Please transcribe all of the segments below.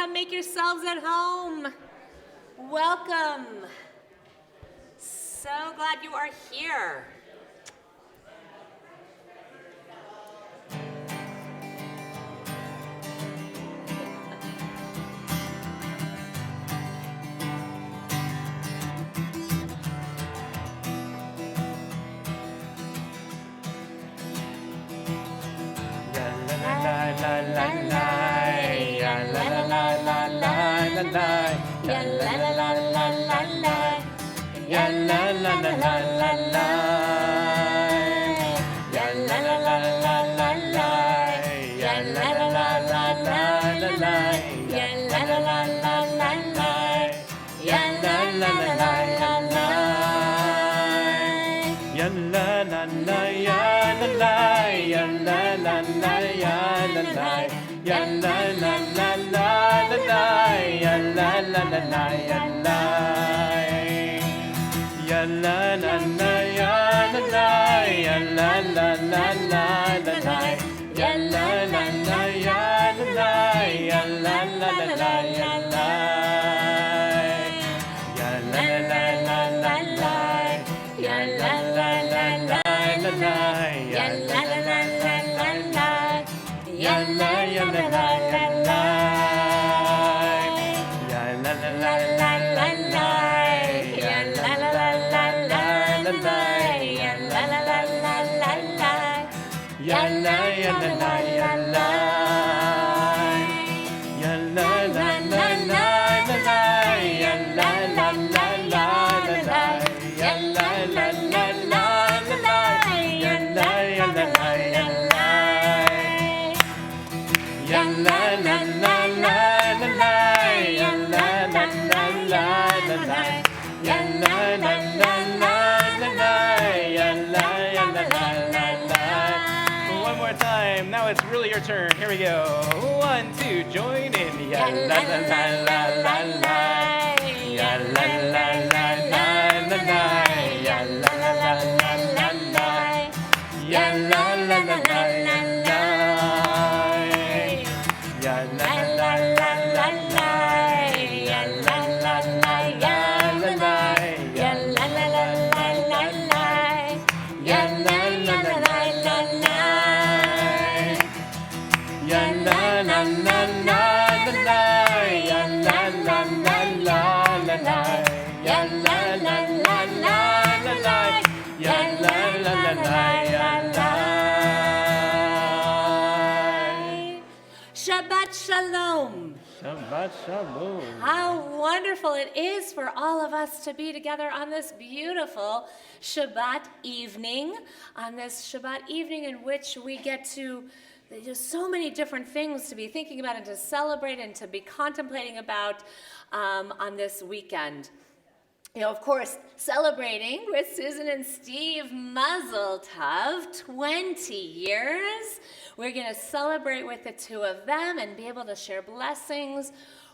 come make yourselves at home. Welcome. So glad you are here. Now it's really your turn. Here we go. 1, 2, join in. Ya la la la la la la. Ya la la la la la la. Ya la la la la la la. Ya la la la la la la. Ya la la la la la. Ya la la la ya la la. Ya la la la la la la. Ya la la la la la la. Ya la la la la la la. Ya la la la la la la. Ya la la la la la la. Ya la la la la la. Shabbat Shalom. Shabbat Shalom. How wonderful it is for all of us to be together on this beautiful Shabbat evening, in which we get to there's so many different things to be thinking about and to celebrate and to be contemplating about on this weekend. You know, of course, celebrating with Susan and Steve Mazel Tov, 20 years. We're going to celebrate with the two of them and be able to share blessings.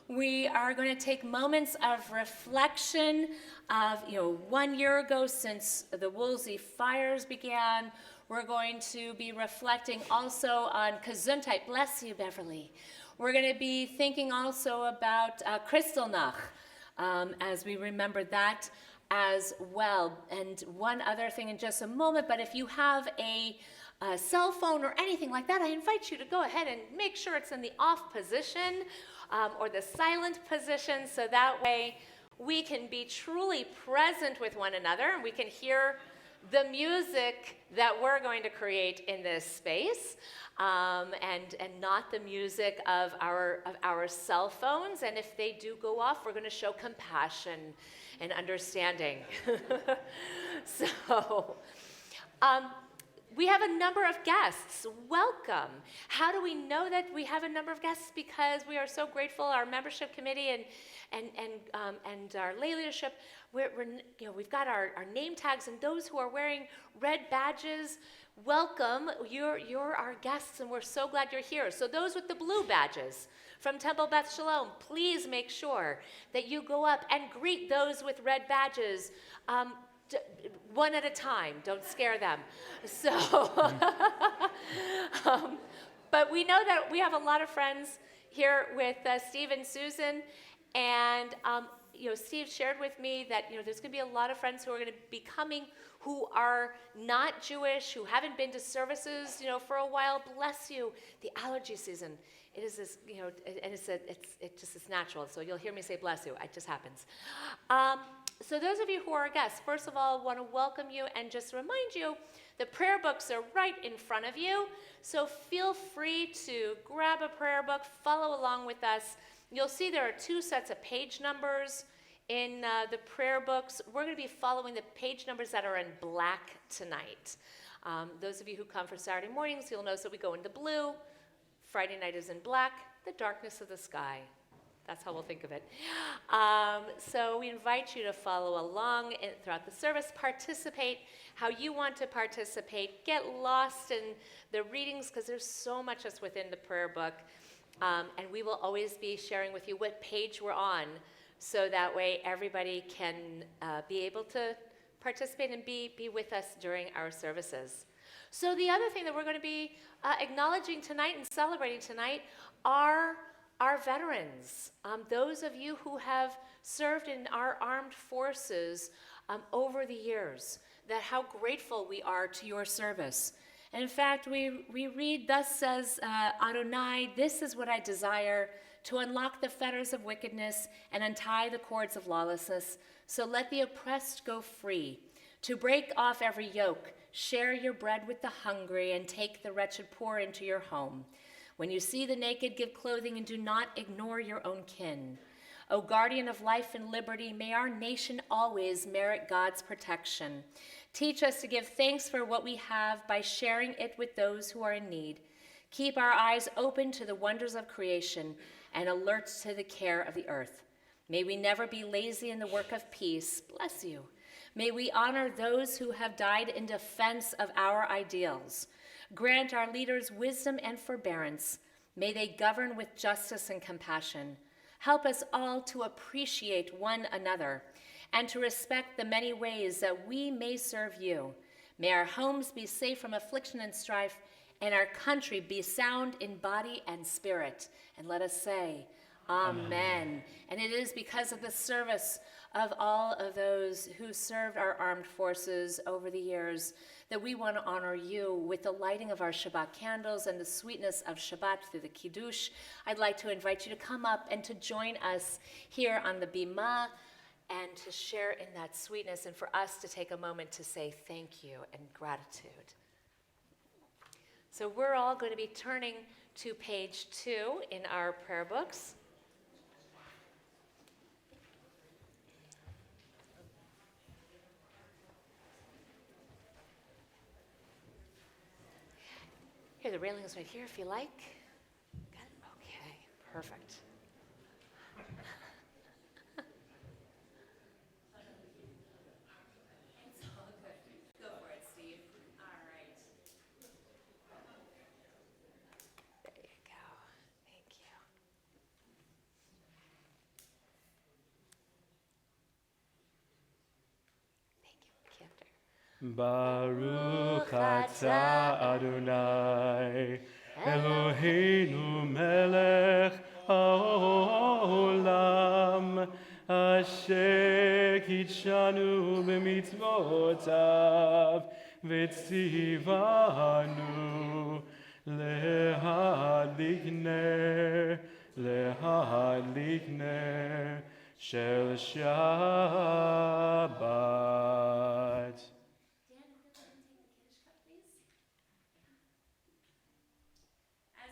We are going to take moments of reflection of, 1 year ago since the Woolsey fires began. We're going to be reflecting also on Gesundheit. Bless you, Beverly. We're going to be thinking also about Kristallnacht, as we remember that as well. And one other thing in just a moment, but if you have a cell phone or anything like that, I invite you to go ahead and make sure it's in the off position or the silent position, so that way we can be truly present with one another and we can hear the music that we're going to create in this space, and not the music of our cell phones. And if they do go off, we're going to show compassion and understanding. So, we have a number of guests. Welcome. How do we know that we have a number of guests? Because we are so grateful, our membership committee and our lay leadership. We've got our name tags, and those who are wearing red badges, welcome. You're our guests, and we're so glad you're here. So those with the blue badges from Temple Beth Shalom, please make sure that you go up and greet those with red badges. One at a time. Don't scare them. So, but we know that we have a lot of friends here with Steve and Susan, and Steve shared with me that there's going to be a lot of friends who are going to be coming who are not Jewish, who haven't been to services for a while. Bless you. The allergy season. It is this, and it's natural. So you'll hear me say bless you. It just happens. So those of you who are guests, first of all, want to welcome you and just remind you the prayer books are right in front of you. So feel free to grab a prayer book, follow along with us. You'll see there are 2 sets of page numbers in the prayer books. We're going to be following the page numbers that are in black tonight. Those of you who come for Saturday mornings, you'll notice that we go into blue. Friday night is in black, the darkness of the sky. That's how we'll think of it. So we invite you to follow along throughout the service, participate how you want to participate, get lost in the readings because there's so much that's within the prayer book. And we will always be sharing with you what page we're on so that way everybody can be able to participate and be with us during our services. So the other thing that we're going to be acknowledging tonight and celebrating tonight are our veterans, those of you who have served in our armed forces over the years, that how grateful we are to your service. And in fact, we read, thus says Adonai, this is what I desire, to unlock the fetters of wickedness and untie the cords of lawlessness. So let the oppressed go free, to break off every yoke, share your bread with the hungry, and take the wretched poor into your home. When you see the naked, give clothing, and do not ignore your own kin. O guardian of life and liberty, may our nation always merit God's protection. Teach us to give thanks for what we have by sharing it with those who are in need. Keep our eyes open to the wonders of creation and alert to the care of the earth. May we never be lazy in the work of peace. Bless you. May we honor those who have died in defense of our ideals. Grant our leaders wisdom and forbearance. May they govern with justice and compassion. Help us all to appreciate one another and to respect the many ways that we may serve you. May our homes be safe from affliction and strife, and our country be sound in body and spirit. And let us say, Amen. And it is because of the service of all of those who served our armed forces over the years that we want to honor you with the lighting of our Shabbat candles and the sweetness of Shabbat through the Kiddush. I'd like to invite you to come up and to join us here on the Bima and to share in that sweetness and for us to take a moment to say thank you and gratitude. So we're all going to be turning to page 2 in our prayer books. Here, the railing is right here if you like. Got it? Okay, perfect. It's all good. Go for it, Steve. All right. There you go. Thank you. Thank you. Cantor. Baruch atah Adonai, Eloheinu melech haolam, asher kitshanu b'mitzvotav, v'tzivanu lehadlik ner shel Shabbat.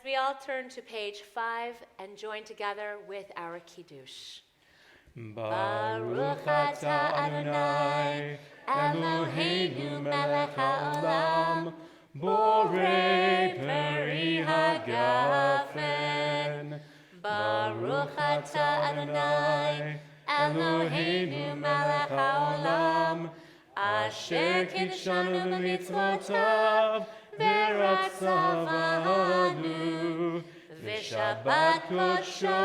We all turn to page 5 and join together with our Kiddush. Baruch atah Adonai, Eloheinu melech haolam, borei peri hagafen. Baruch atah Adonai, Eloheinu melech haolam, asher kitshanu b'mitzvotav, v'ratzavanu, v'shabbat kodsho,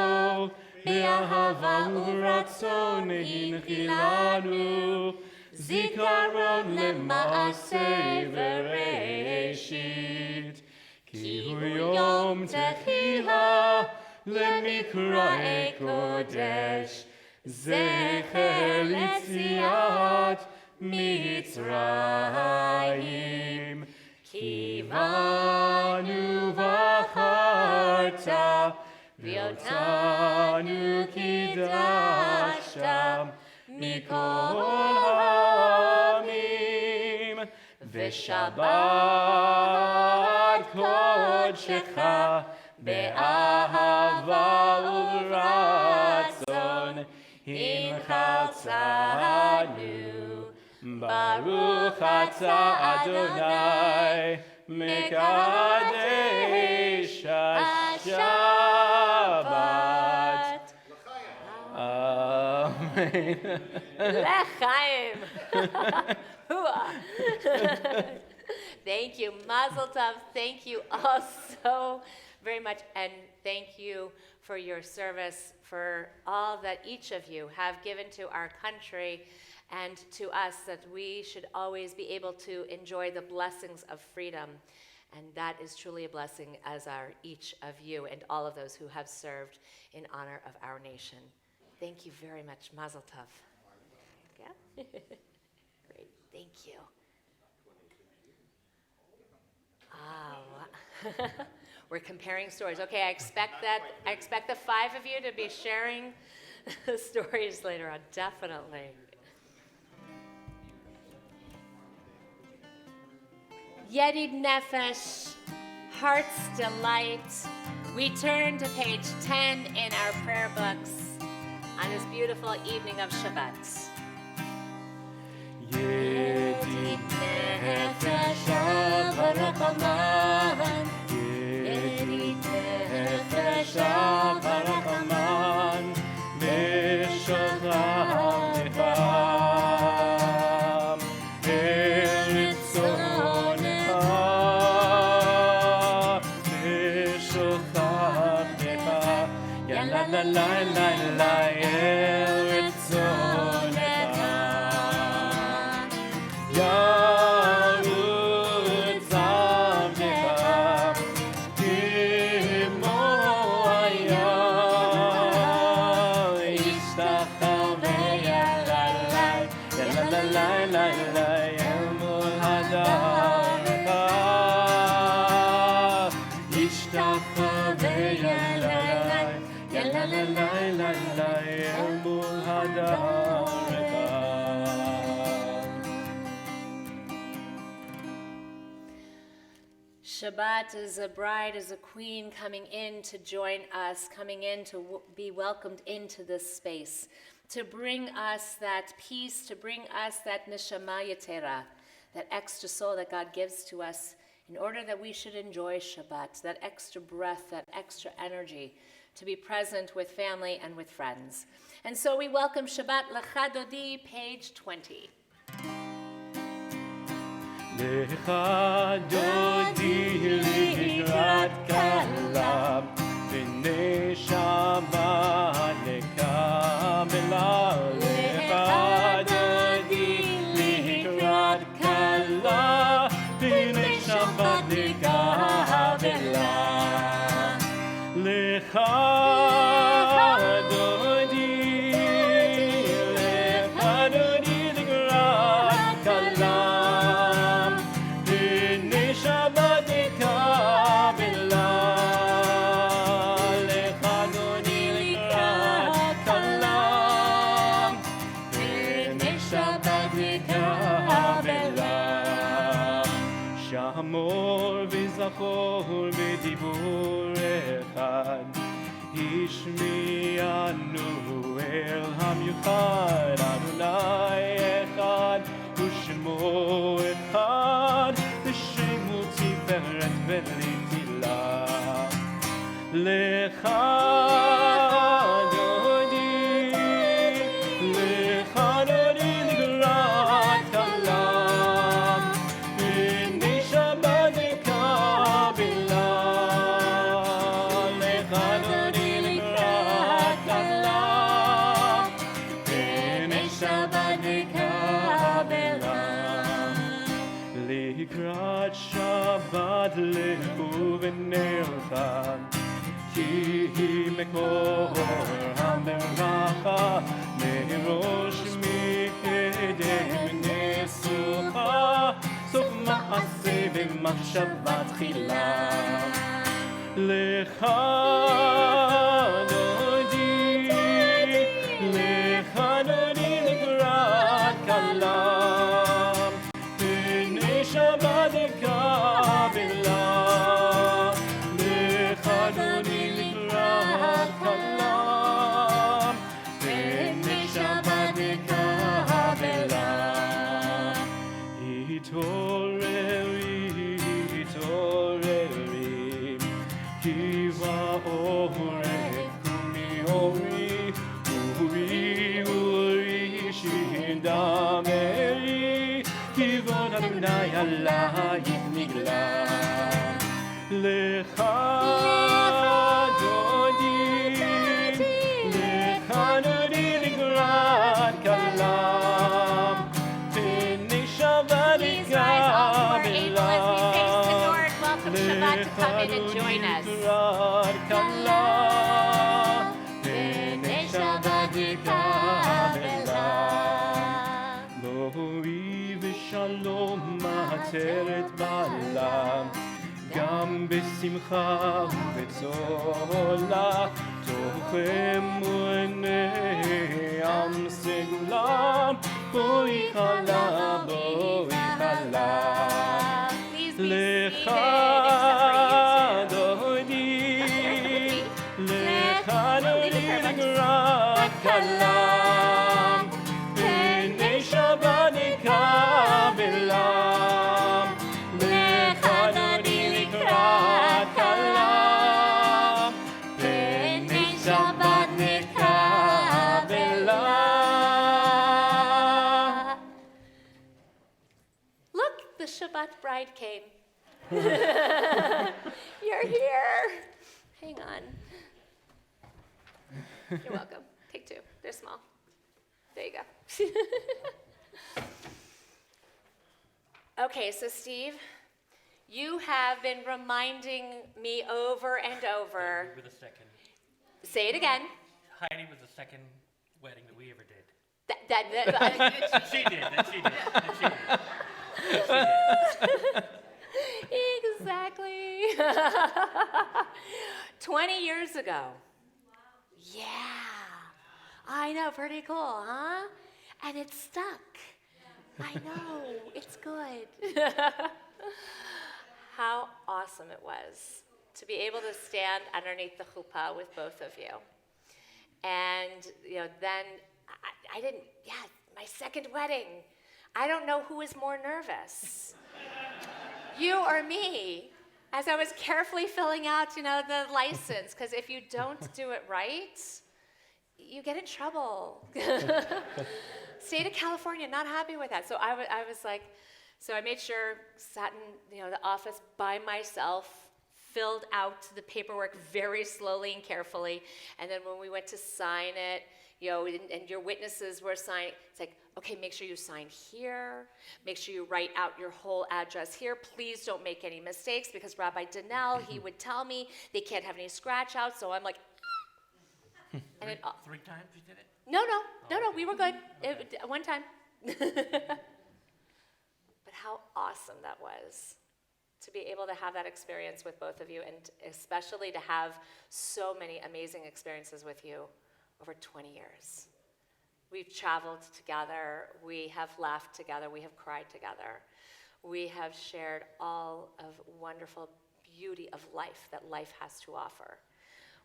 v'ahava uratzon hinchilanu, zikaron lema'aseh v'reishit, ki hu yom tehila, למקראי קודש, זכר ליציאת מצרים. כי בנו בחרת, ואותנו קידשת מכל העמים, ושבת קודשך באהבה וברצון הנחלצנו. ברוך אתה אדוני מקדש השבת. Amen. L'chaim. Thank you, Mazel Tov. Thank you all so very much, and thank you for your service, for all that each of you have given to our country and to us, that we should always be able to enjoy the blessings of freedom. And that is truly a blessing, as are each of you and all of those who have served in honor of our nation. Thank you very much. Mazel Tov. Yeah? Great. Thank you. We're comparing stories. Okay, I expect the five of you to be sharing stories later on, definitely. Yedid Nefesh, Heart's Delight. We turn to page 10 in our prayer books on this beautiful evening of Shabbat. Yedid Nefesh Barachaman, Yedid Nefesh Barachaman, Meshocham Nefam, Eretzonecha, Meshocham Necha, Ya la la la la la, Eretzonecha. Shabbat is a bride, is a queen coming in to join us, coming in to be welcomed into this space, to bring us that peace, to bring us that neshama yetera, that extra soul that God gives to us in order that we should enjoy Shabbat, that extra breath, that extra energy, to be present with family and with friends. And so we welcome Shabbat Lecha Dodi, page 20. Lecha dodi likrat kala, v'nei Shabbat lekabela. Lecha dodi likrat kala, v'nei Shabbat lekabela. Lecha dodi likrat kala. Amor v'zachor v'dibur echad, השמיענו אל המיוחד, אדוני echad, ושמו אחד, ושמו תפארת ולתהילה. לך דודי, לך דודי לקראת כלה. לקראת שבת לכו ונלחם, כי מקור הברכה מראש מקדם נשוכה סוף מעשה ומחשבה תחילה לך דודי לקראת כלה פני שבת קבלה לך דודי לקראת כלה פני שבת קבלה התעוררי כי באורק ומאורי אורי שדמרי כבוד אדוני עלייך נגלה לך דודי לקראת כלה פני שבת קבלה Shabbat to come in and join us. בואי ושלום מעטרת בעלה גם בשמחה ובצהלה תוך אמוני עם סגולה בואי חלה בואי חלה לך דודי לקראת כלה פני שבת קבלה לך דודי לקראת כלה פני שבת קבלה Look, the Shabbat bride came. You're here. Hang on. You're welcome. Take two. They're small. There you go. Okay, so Steve, you have been reminding me over and over. We were the second. Say it again. Heidi was the second wedding that we ever did. She did. She did. Exactly. 20 years ago. Yeah. I know, pretty cool, huh? And it's stuck. I know, it's good. How awesome it was to be able to stand underneath the chuppah with both of you. And, then I didn't, my second wedding. I don't know who was more nervous. You or me, as I was carefully filling out, the license, because if you don't do it right, you get in trouble. State of California, not happy with that. So I was like, so I made sure, sat in the office by myself, filled out the paperwork very slowly and carefully, and then when we went to sign it, and your witnesses were signing, it's like, okay, make sure you sign here. Make sure you write out your whole address here. Please don't make any mistakes because Rabbi Donnell, he would tell me they can't have any scratch outs. So I'm like, and Three times you did it? No, we were good. One time. But how awesome that was to be able to have that experience with both of you, and especially to have so many amazing experiences with you over 20 years. We've traveled together, we have laughed together, we have cried together. We have shared all of wonderful beauty of life that life has to offer.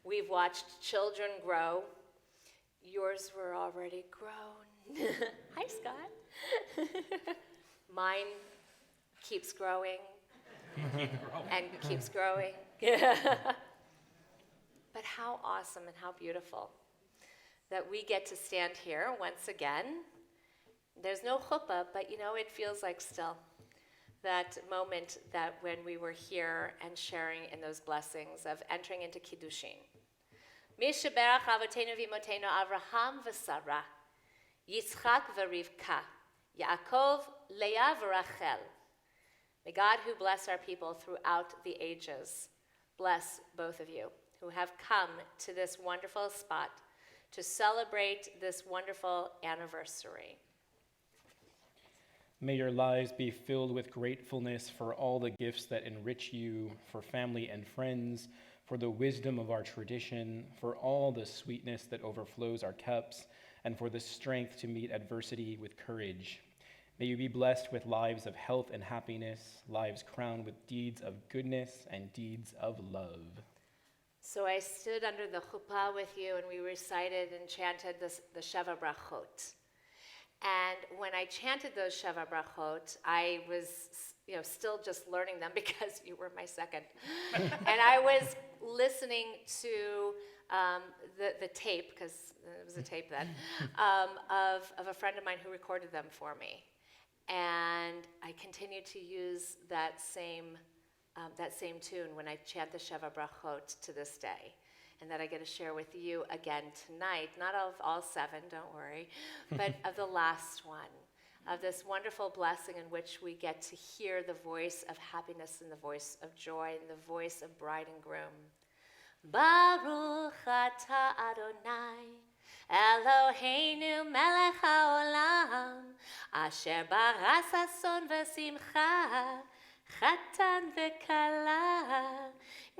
We've watched children grow. Yours were already grown. Hi, Scott. Mine keeps growing and keeps growing. But how awesome and how beautiful that we get to stand here once again. There's no chuppah, but it feels like still that moment that when we were here and sharing in those blessings of entering into Kiddushin. Mishaberach avotenu v'imotenu Avraham v'Sarah, Yitzchak v'Rivka, Yaakov, Leah v'Rachel. May God, who bless our people throughout the ages, bless both of you. who have come to this wonderful spot to celebrate this wonderful anniversary. May your lives be filled with gratefulness for all the gifts that enrich you, for family and friends, for the wisdom of our tradition, for all the sweetness that overflows our cups, and for the strength to meet adversity with courage. May you be blessed with lives of health and happiness, lives crowned with deeds of goodness and deeds of love. So I stood under the chuppah with you, and we recited and chanted the Sheva Brachot. And when I chanted those Sheva Brachot, I was, still just learning them because you were my second. And I was listening to the tape, because it was a tape then, of a friend of mine who recorded them for me. And I continued to use that same tune when I chant the Sheva Brachot to this day. And that I get to share with you again tonight, not of all 7, don't worry, but of the last one, of this wonderful blessing in which we get to hear the voice of happiness and the voice of joy and the voice of bride and groom. Baruch atah Adonai, Eloheinu melech haolam, asher baras hason v'simcha, Chatan v'kala,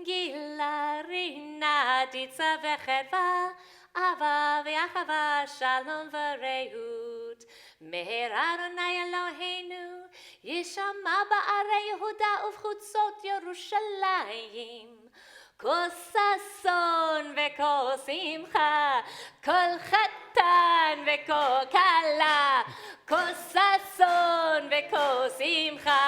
gila rina ditza v'chedva, ava v'achava, shalom v'reut. Meher Adonai Eloheinu, yishama ba'arei Yehuda uv'chutzot Yerushalayim. Kol sason v'kol simcha, kol chatan v'kol kala, kol sason v'kol simcha,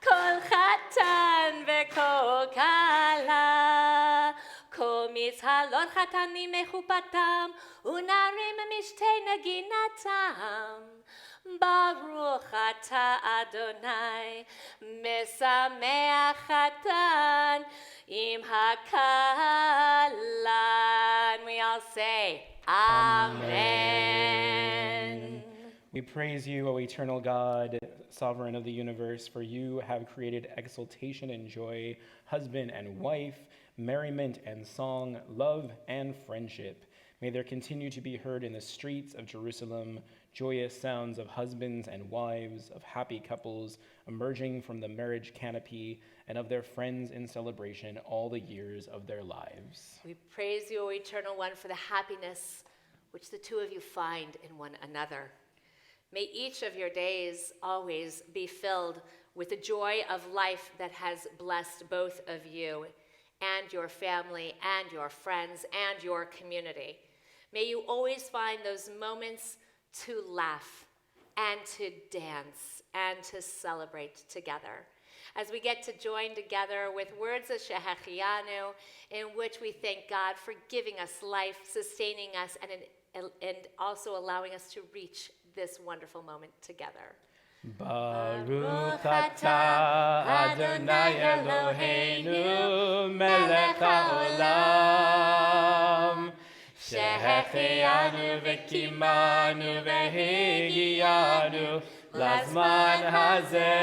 kol chatan v'kol kala. Kol mitzhalot chatanim mechupatam, unarim mishtei naginatam. Baruch atah Adonai, mesameach chatan im hakalan. We all say, Amen. We praise you, O eternal God, sovereign of the universe, for you have created exultation and joy, husband and wife, merriment and song, love and friendship. May there continue to be heard in the streets of Jerusalem joyous sounds of husbands and wives, of happy couples emerging from the marriage canopy, and of their friends in celebration all the years of their lives. We praise you, O Eternal One, for the happiness which the two of you find in one another. May each of your days always be filled with the joy of life that has blessed both of you and your family and your friends and your community. May you always find those moments to laugh and to dance and to celebrate together, as we get to join together with words of Shehechianu, in which we thank God for giving us life, sustaining us, and also allowing us to reach this wonderful moment together. Baruch atah Adonai Eloheinu melech haolam, שהחיינו וקימנו והגיענו לזמן הזה.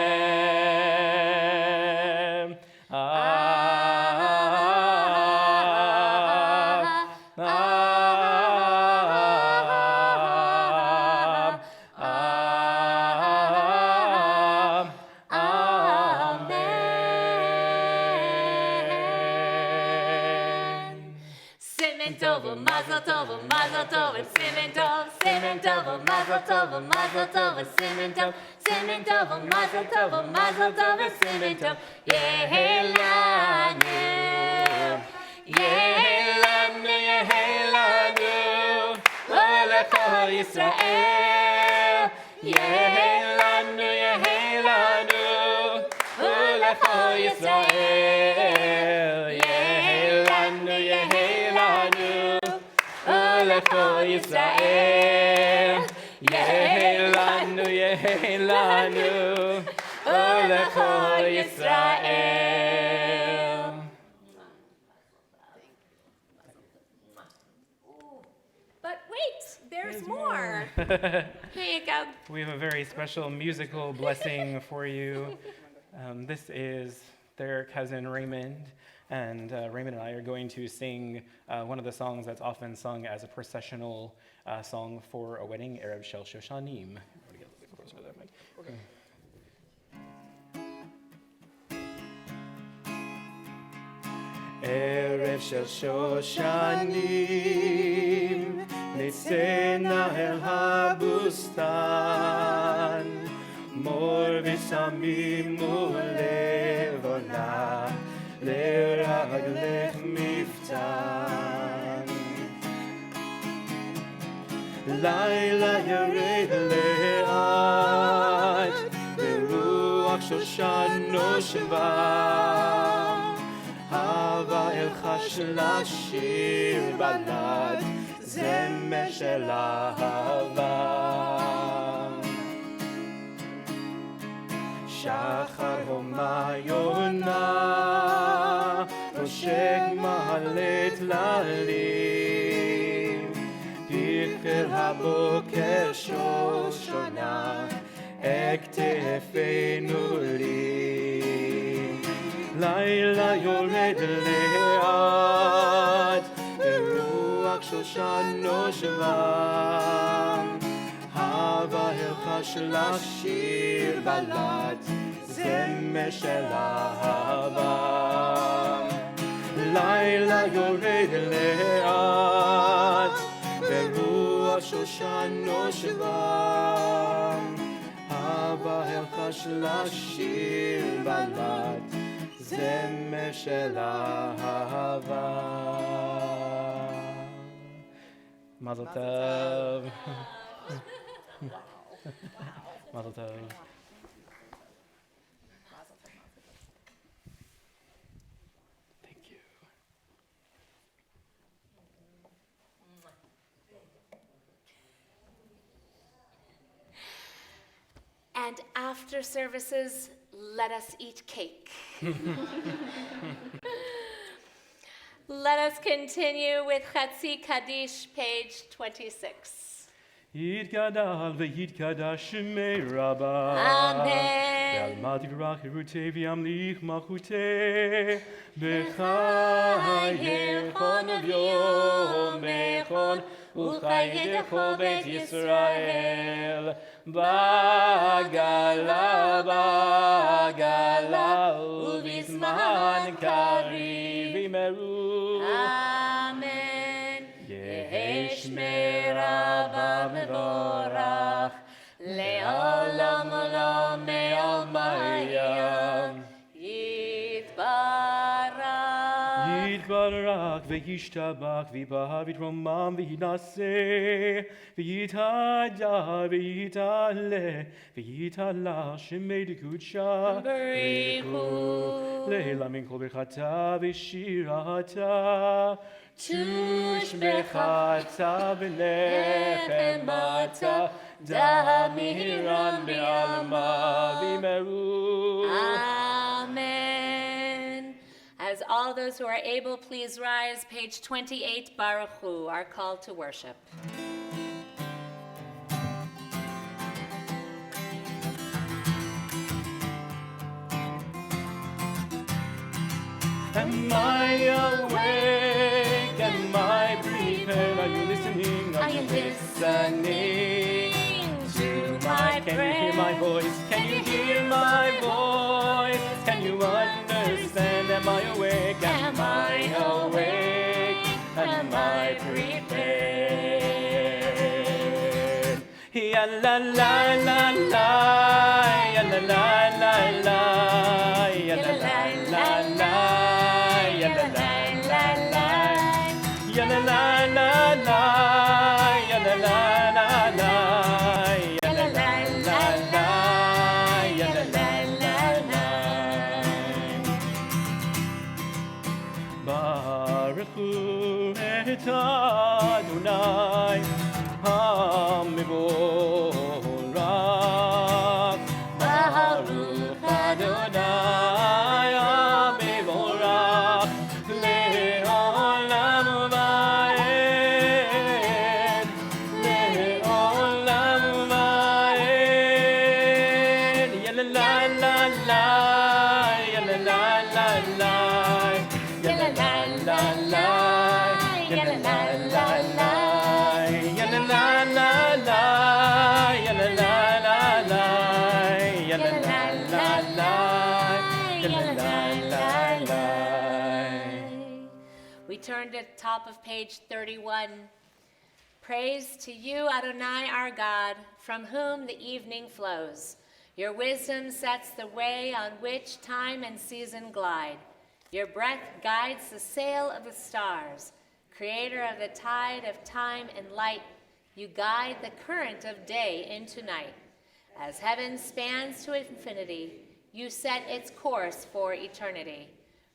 Mazel tov, mazel tov, and simen tov, simen tov, mazel tov, mazel tov, and simen tov, simen tov, mazel tov, mazel tov, and simen tov. Yehelanu, yehelanu, yehelanu, olecho Yisrael. Yehelanu, yehelanu, olecho Yisrael. Yehelanu, yehelanu. Olecho Yisrael, Yehelanu, Yehelanu, Olecho Yisrael. But wait, there's more. Here you go. We have a very special musical blessing for you. This is their cousin Raymond. And Raymond and I are going to sing one of the songs that's often sung as a processional song for a wedding, Erev Shel Shoshanim. I'm going to get a little bit closer to that mic. Okay. Erev Shel Shoshanim, נצא אל הבוסתן, מור ושמימו לבונה, לרגלך מפתן. לילה ירד לאט, ברוח שושן נושבה, הווה אלחש לשיר בלד, זמר של אהבה. שחר הומה יונה, נושק מעלה טללים, פרחי הבוקר שושנה, אכתפינו לי. לילה יורד לאט, ברוח שושן נושבה, הווה אלחש לשיר בלד, זמר של אהבה. לילה יורד לאט, ברוח שושן נושבה, הווה אלחש לשיר בלד, זמר של אהבה. מזל טוב. מזל טוב. Thank you. And after services, let us eat cake. Let us continue with Chatzi Kaddish, page 26. יתגדל ויתקדש שמי רבה. Amen. ועלמד יברח חירותי וימליך מלכותי. בחייכון וביומכון וחיי כל בית ישראל. בעגלה בעגלה ובזמן קריב ימרו. Amen. יהי שמי רבה מבורך, לעולם עולם מעלמיה. יתברך. יתברך וישתבח ויבהר ויתרומם ויינשא ויתהדר ויתעלה ויתהלל שמי דקודשה. בריחו. לעילא מן כל ברכתה ושירתה. תושבחתה בנחמתה, דמירן בעלמה וימרו. Amen. As all those who are able, please rise. Page 28, Baruch Hu, our call to worship. Am I awake? Am I prepared? Are you listening? Are you listening to my Can you hear my voice? Can you hear my voice? Can you understand? Am I awake? Am I awake? Am I prepared? Ya la la la la, ya la la la la, ya la la la la. Ya la la la la, ya la la la la, ya la la la la, ya la la la la, ya la la la la. Baruch Hu et Adonai HaMevorach. Baruch Adonai HaMevorach. we turn to top of page 31. Praise to you, Adonai, our God, from whom the evening flows. Your wisdom sets the way on which time and season glide. Your breath guides the sail of the stars. Creator of the tide of time and light, you guide the current of day into night. As heaven spans to infinity, you set its course for eternity.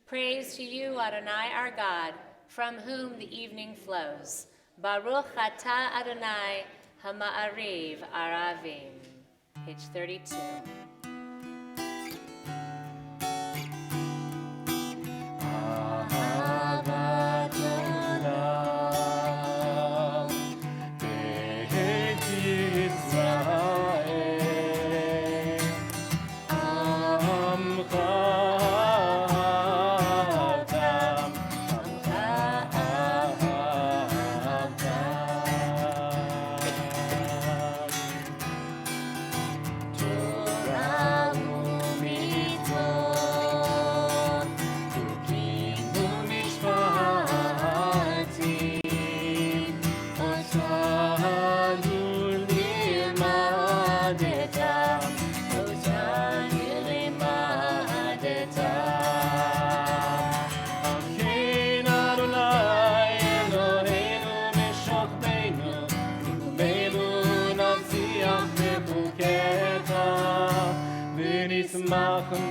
Praise to you, Adonai, our God, from whom the evening flows. Baruch atah Adonai, hama'ariv aravim. Page 32.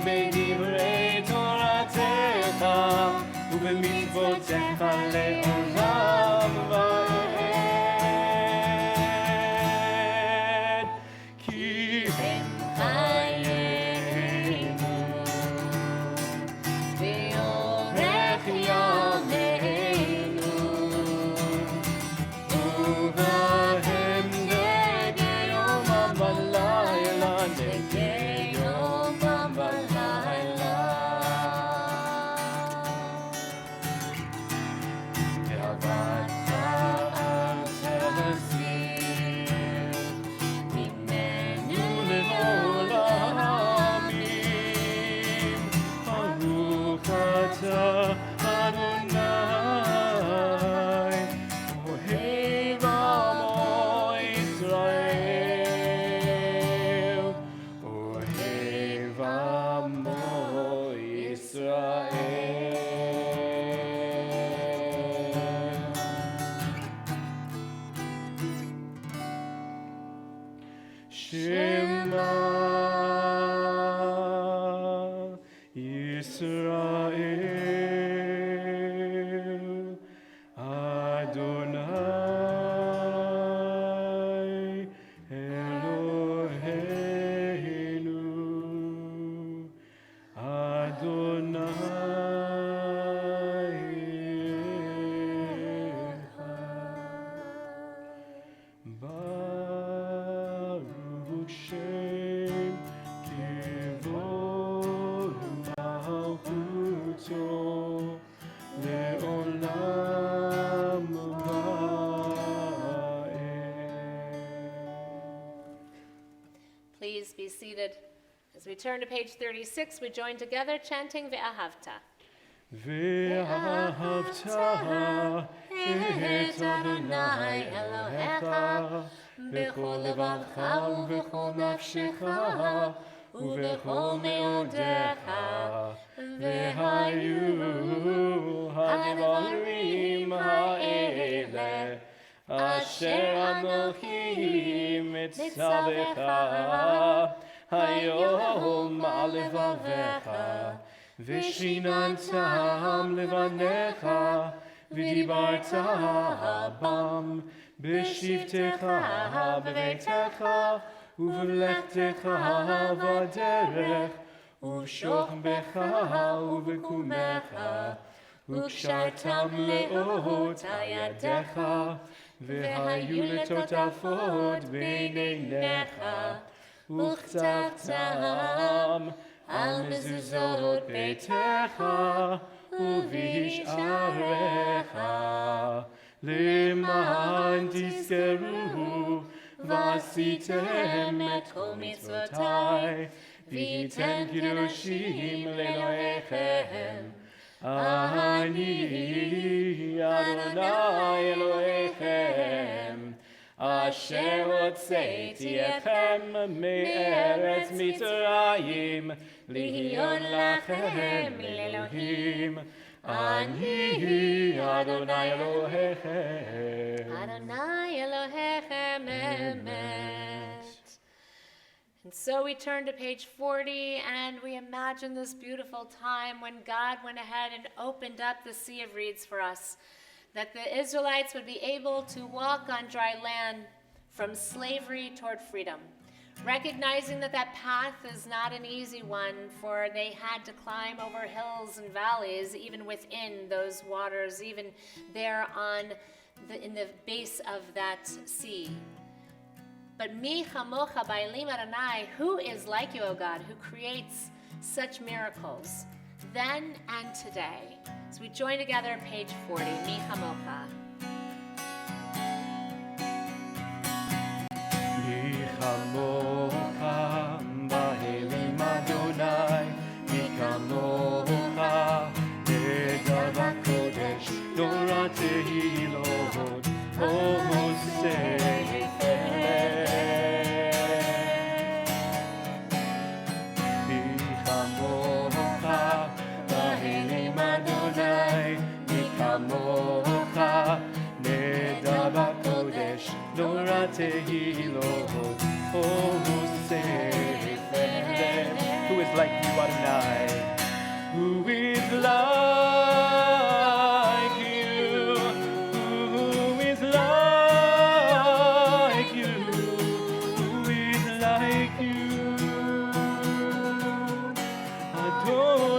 בדברי תורתך ובמצוותיך לעולם ועד. כי הם חיינו ואורך ימינו ובהם דגי יומם ולילה דגי יומם ולילה. ועבדך אל תסיר ממנו לעולמים. ברוך אתה אדוני אוהב עמו ישראל, אוהב עמו ישראל. שמע ישראל, אדוני אלוהינו, אדוני אחד. ברוך שם כבוד ומלכותו לעולם ועד. Please be seated. As we turn to page 36, we join together chanting Ve'ahavta. ואהבת את אדוני אלוהיך בכל לבבך ובכל נפשך ובכל מאודיך. והיו הדברים האלה אשר אנוכי מצווך היום על לבביך, ושיננתם לבניך, ודיברת בם בשבתך בביתך ובלכתך בדרך ובשוכבך ובקומך, וקשרתם לאות ידיך, והיו לטוטפות בין עיניך, וכתבתם על מזוזות ביתך ובשעריך, למען תזכרו ועשיתם את כל מצוותיי, והייתם קדושים לאלוהיכם, Ani Adonai Elohechem, Asher hotzeiti etchem me'eretz Mitzrayim, lihiyot lachem Elohim. Ani Adonai Elohechem. Adonai Elohechem emet. And so we turn to page 40 and we imagine this beautiful time when God went ahead and opened up the Sea of Reeds for us, that the Israelites would be able to walk on dry land from slavery toward freedom, recognizing that that path is not an easy one, for they had to climb over hills and valleys, even within those waters, even there in the base of that sea. But mi chamocha ba'elim Adonai, who is like you, O God, who creates such miracles, then and today. So we join together, page 40, mi chamocha. Mi chamocha ba'elim Adonai, mi chamocha nedar v'kodesh, Torah tehilot, Sefer. Torah tehilot, Sefer. Who is like you, Adonai? Who is like you? Who is like you? Who is like you? Adonai.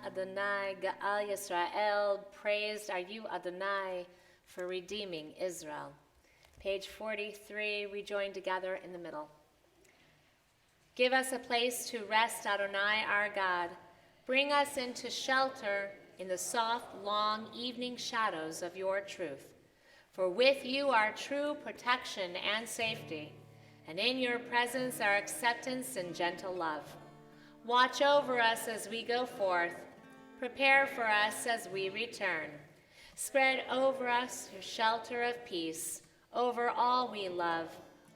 Adonai Ga'al Yisrael, praised are you, Adonai, for redeeming Israel. Page 43, we join together in the middle. Give us a place to rest, Adonai, our God. Bring us into shelter in the soft, long evening shadows of your truth. For with you are true protection and safety, and in your presence are acceptance and gentle love. Watch over us as we go forth. Prepare for us as we return. Spread over us your shelter of peace, over all we love,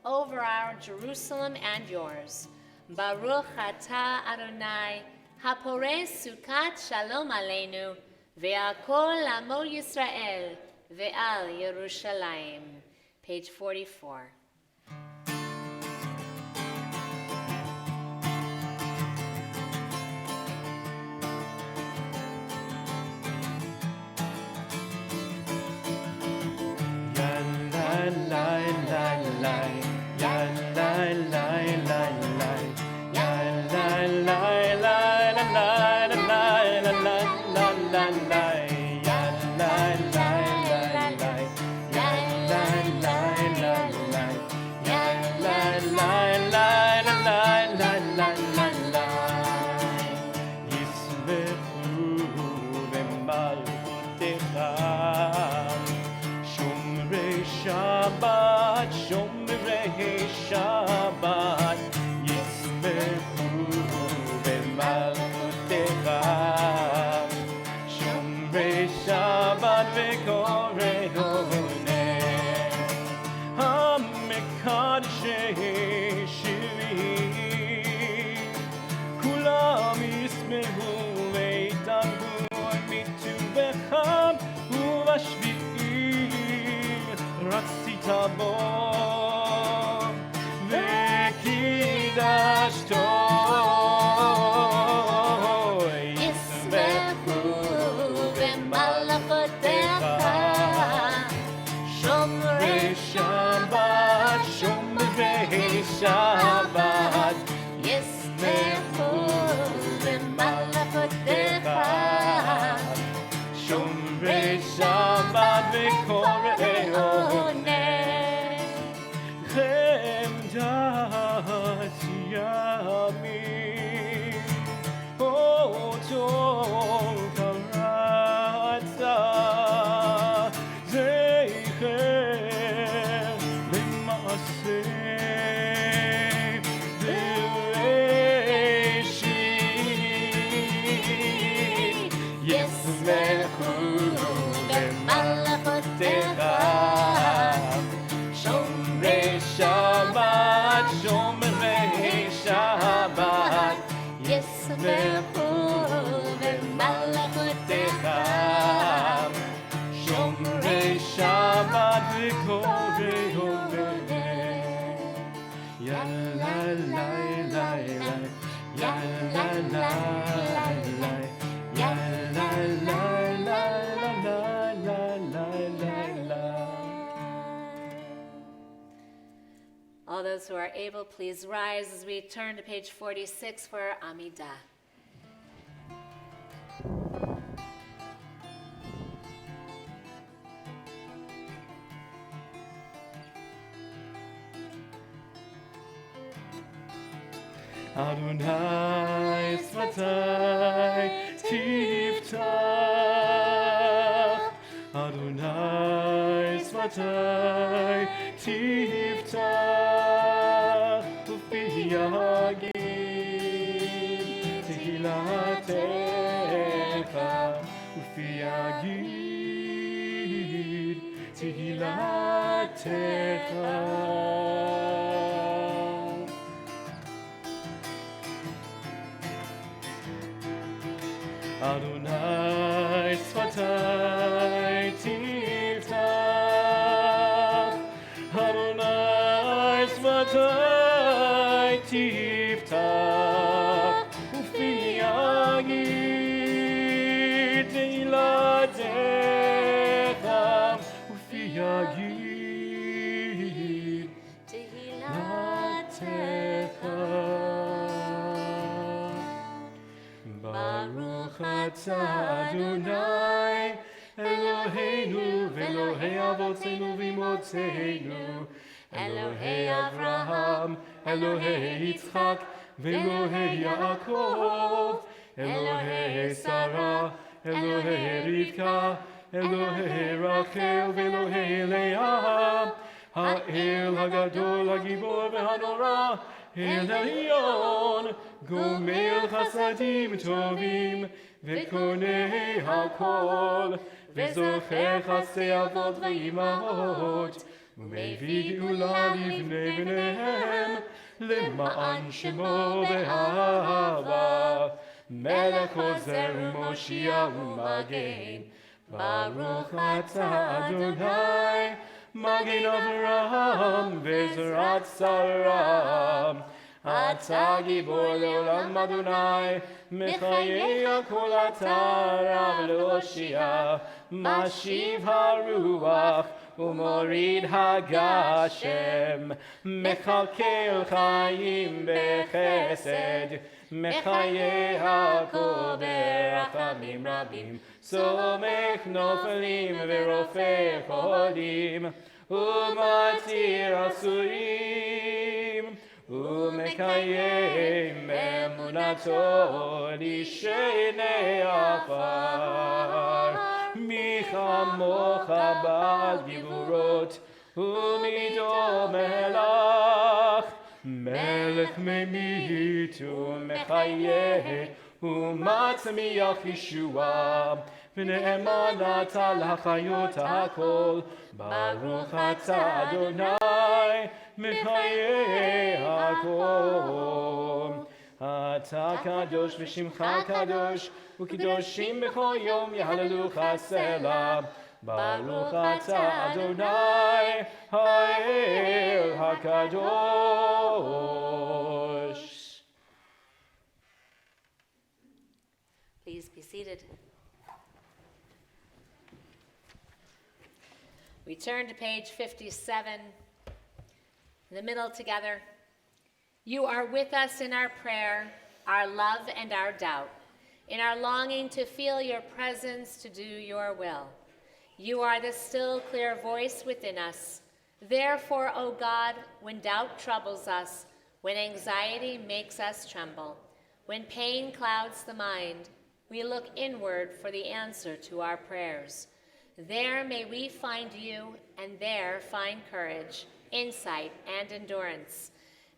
over our Jerusalem and yours. Baruch atah Adonai, haporeh sukat shalom aleinu, ve'al kol amo Yisrael, ve'al Yerushalayim. Page 44. Shomrei שמחו במלאכותיך, שומרי שבת וקורא עובד. יא לה לה לה לה, יא לה לה לה, יא לה לה לה לה לה. All those who are able, please rise as we turn to page 46 for Amidah. Adonai tzvatai tiftach, Adonai tzvatai tiftach, ufi yagid tehilatecha, ufi yagid tehilatecha. Adonai tzvatai tiftach, Adonai tzvatai tiftach, ufi yagid tehilatecha, ufi yagid tehilatecha. Baruch atah Adonai Eloheinu v'Elohei avotzeinu v'imotzeinu, Elohei Avraham, Elohei Yitzchak v'Elohei Yaakov, Elohei Sarah, Elohei Rivka, Elohei Rachel v'Elohei Leah, Ha'el Hagadol Hagibor v'Hanora, El Elyon, Gomel Chasadim Tovim, V'konei HaKol, V'zocher Chasei Avot V'imahot, U'mevii Geula Livnei B'neihem, Lema'an Shemo B'ahava, Melech Ozer U'Moshiach U'Magen, Baruch atah Adonai, Magen Avraham Ve'Zrat Saram, Atah Gibor Leolam Adonai, Mechayei HaKol Atah Rav Le'Oshia, Mashiv HaRuach U'Morid HaGashem, Mechalkel Chaim B'Chesed, Mechayei HaKol B'Rachamim Rabim, Somech Nofelim V'Rofei Cholim, U'Matir Asurim, U'Mekayem Emunato Lishenei Afar, Michamocha Bad Givurot, U'Mido Melach, Melech Memit U'Mechayeh, U'Matzmiach Yeshua, V'ne'emanat al hachayot hakol, Baruch atah Adonai, Mechayei hakol. Atah kadosh v'shimcha kadosh, U'kedoshim b'chol yom yahalelucha selah. Baruch atah Adonai, Ha'el hakadosh. Please be seated. We turn to page 57, in the middle together. You are with us in our prayer, our love and our doubt, in our longing to feel your presence, to do your will. You are the still, clear voice within us. Therefore, O God, when doubt troubles us, when anxiety makes us tremble, when pain clouds the mind, we look inward for the answer to our prayers. There may we find you, and there find courage, insight, and endurance.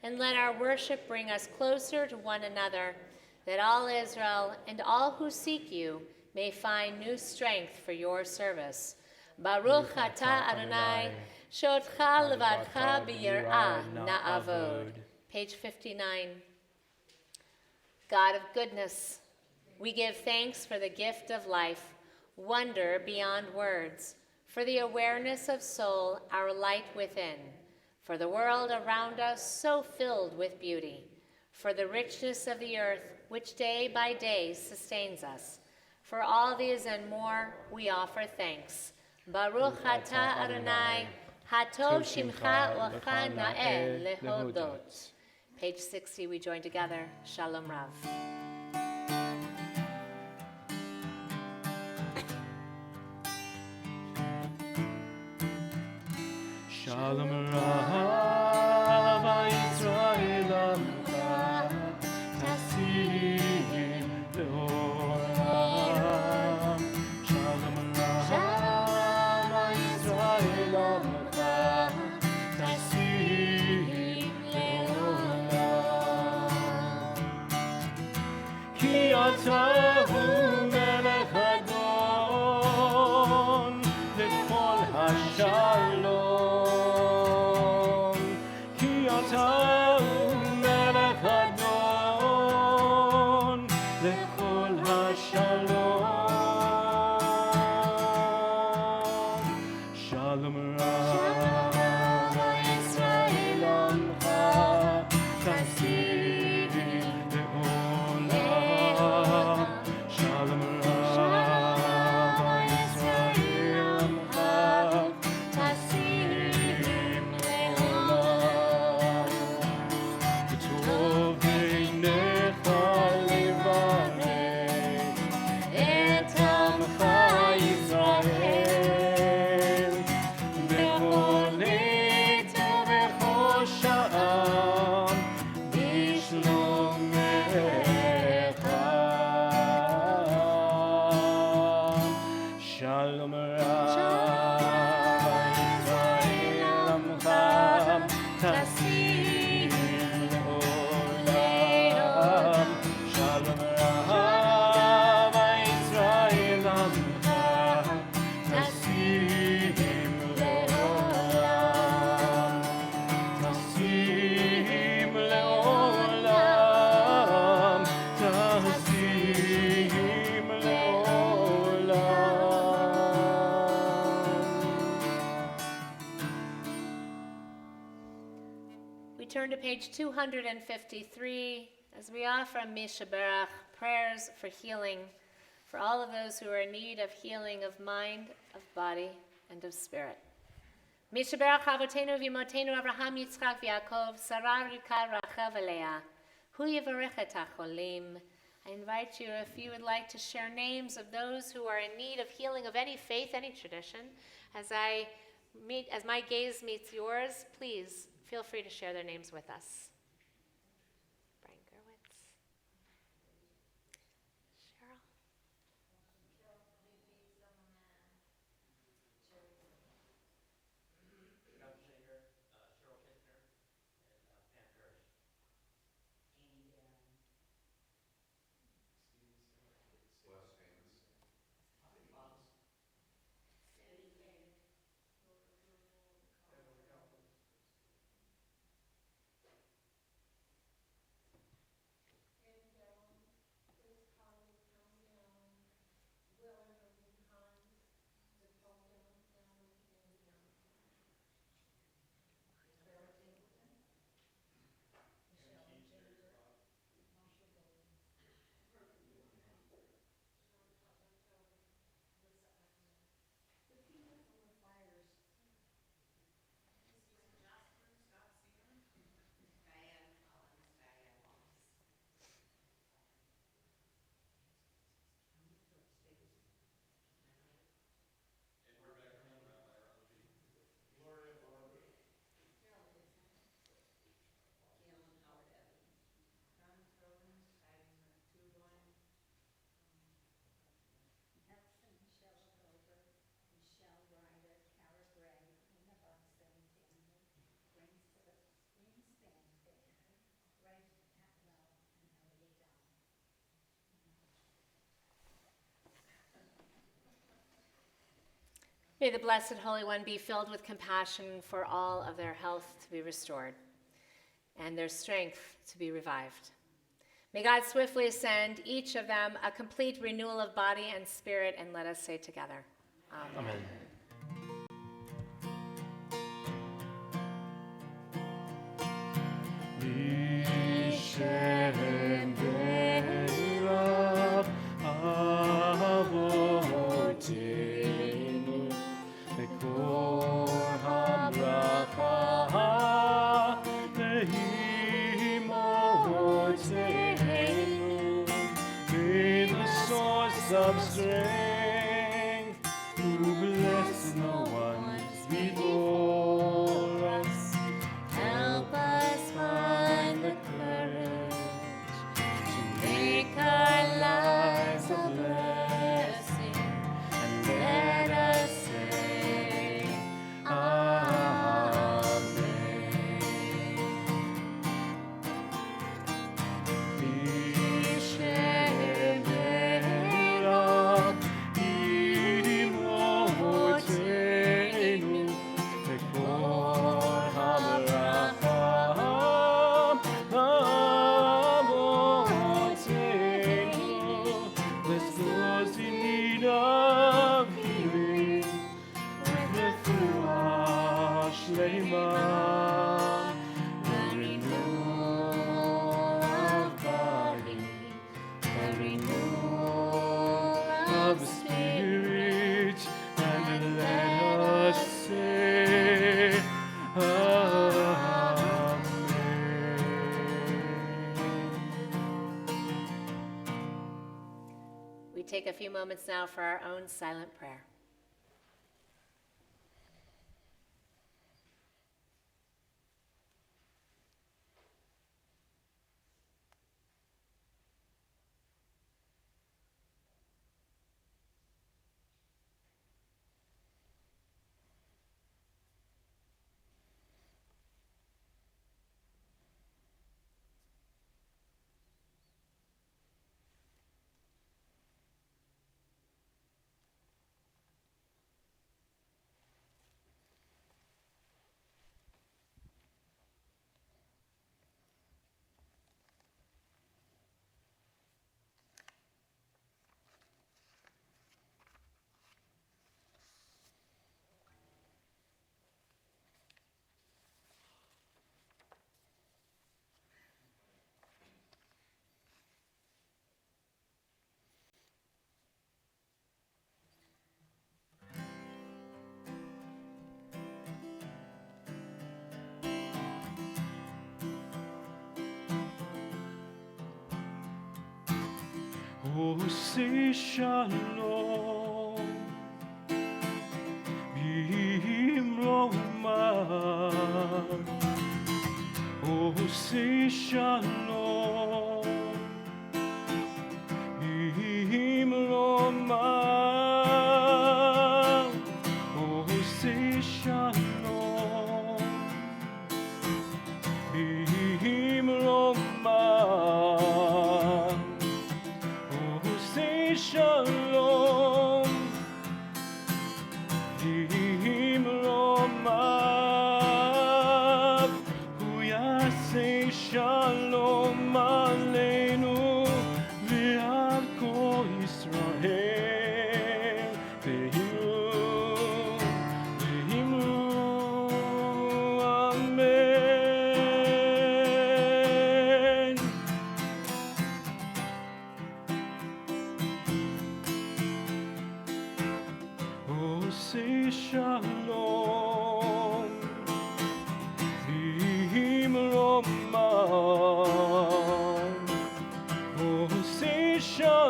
And let our worship bring us closer to one another, that all Israel and all who seek you may find new strength for your service. Baruch atah Adonai, she'otcha levadcha b'yirah na'avod. Page 59. God of goodness, we give thanks for the gift of life, wonder beyond words, for the awareness of soul, our light within, for the world around us so filled with beauty, for the richness of the earth which day by day sustains us. For all these and more, we offer thanks. Baruch atah Adonai, hatov shimcha u'cha na'el lehodot. Page 60, we join together. Shalom Rav. Shalom Rav Yisrael Amcha Tasim Leolam. Shalom Rav Yisrael Amcha Tasim Leolam. Ki atahu melech Adon lechol hashalom. Turn to page 253 as we offer Mishaberach prayers for healing for all of those who are in need of healing of mind, of body, and of spirit. Mishaberach Avotenu v'Imotenu Abraham Yitzchak v'Yaakov Sarah Rivka Rachel v'Leah Hu yivarech et hacholim. I invite you, if you would like to share names of those who are in need of healing of any faith, any tradition, as my gaze meets yours, please feel free to share their names with us. Brian Gerwitz. Cheryl. May the Blessed Holy One be filled with compassion for all of their health to be restored and their strength to be revived. May God swiftly send each of them a complete renewal of body and spirit, and let us say together, Amen. Of strength, who bless no one before us. Help us find the courage to make our lives a blessing, and let us say, Amen. Be shepherd. We take a few moments now for our own silent prayer. Oh, say shalom, bimroma. Oh, say shalom, bimroma. Oh, say shalom, bimroma. Shalom, Dimroma, Huya say Shalom Aleinu, Ve'al Kol Yisrael, Ve'imru, Amen. Say shalom, bimroma. Oh, say shalom,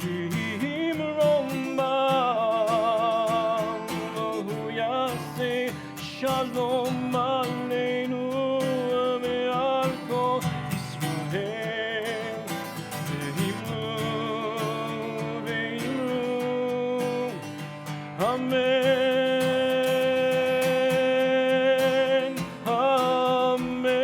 bimroma. Oh, yeah, say shalom aleinu ve'al kol Yisrael. Amen, amen.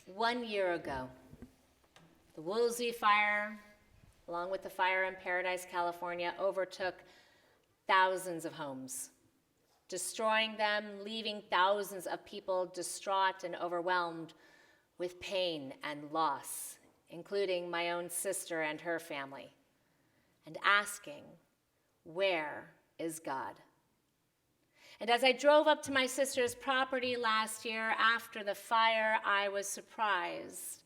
1 year ago, the Woolsey fire, along with the fire in Paradise, California, overtook thousands of homes, destroying them, leaving thousands of people distraught and overwhelmed with pain and loss, including my own sister and her family, and asking, where is God? And as I drove up to my sister's property last year after the fire, I was surprised.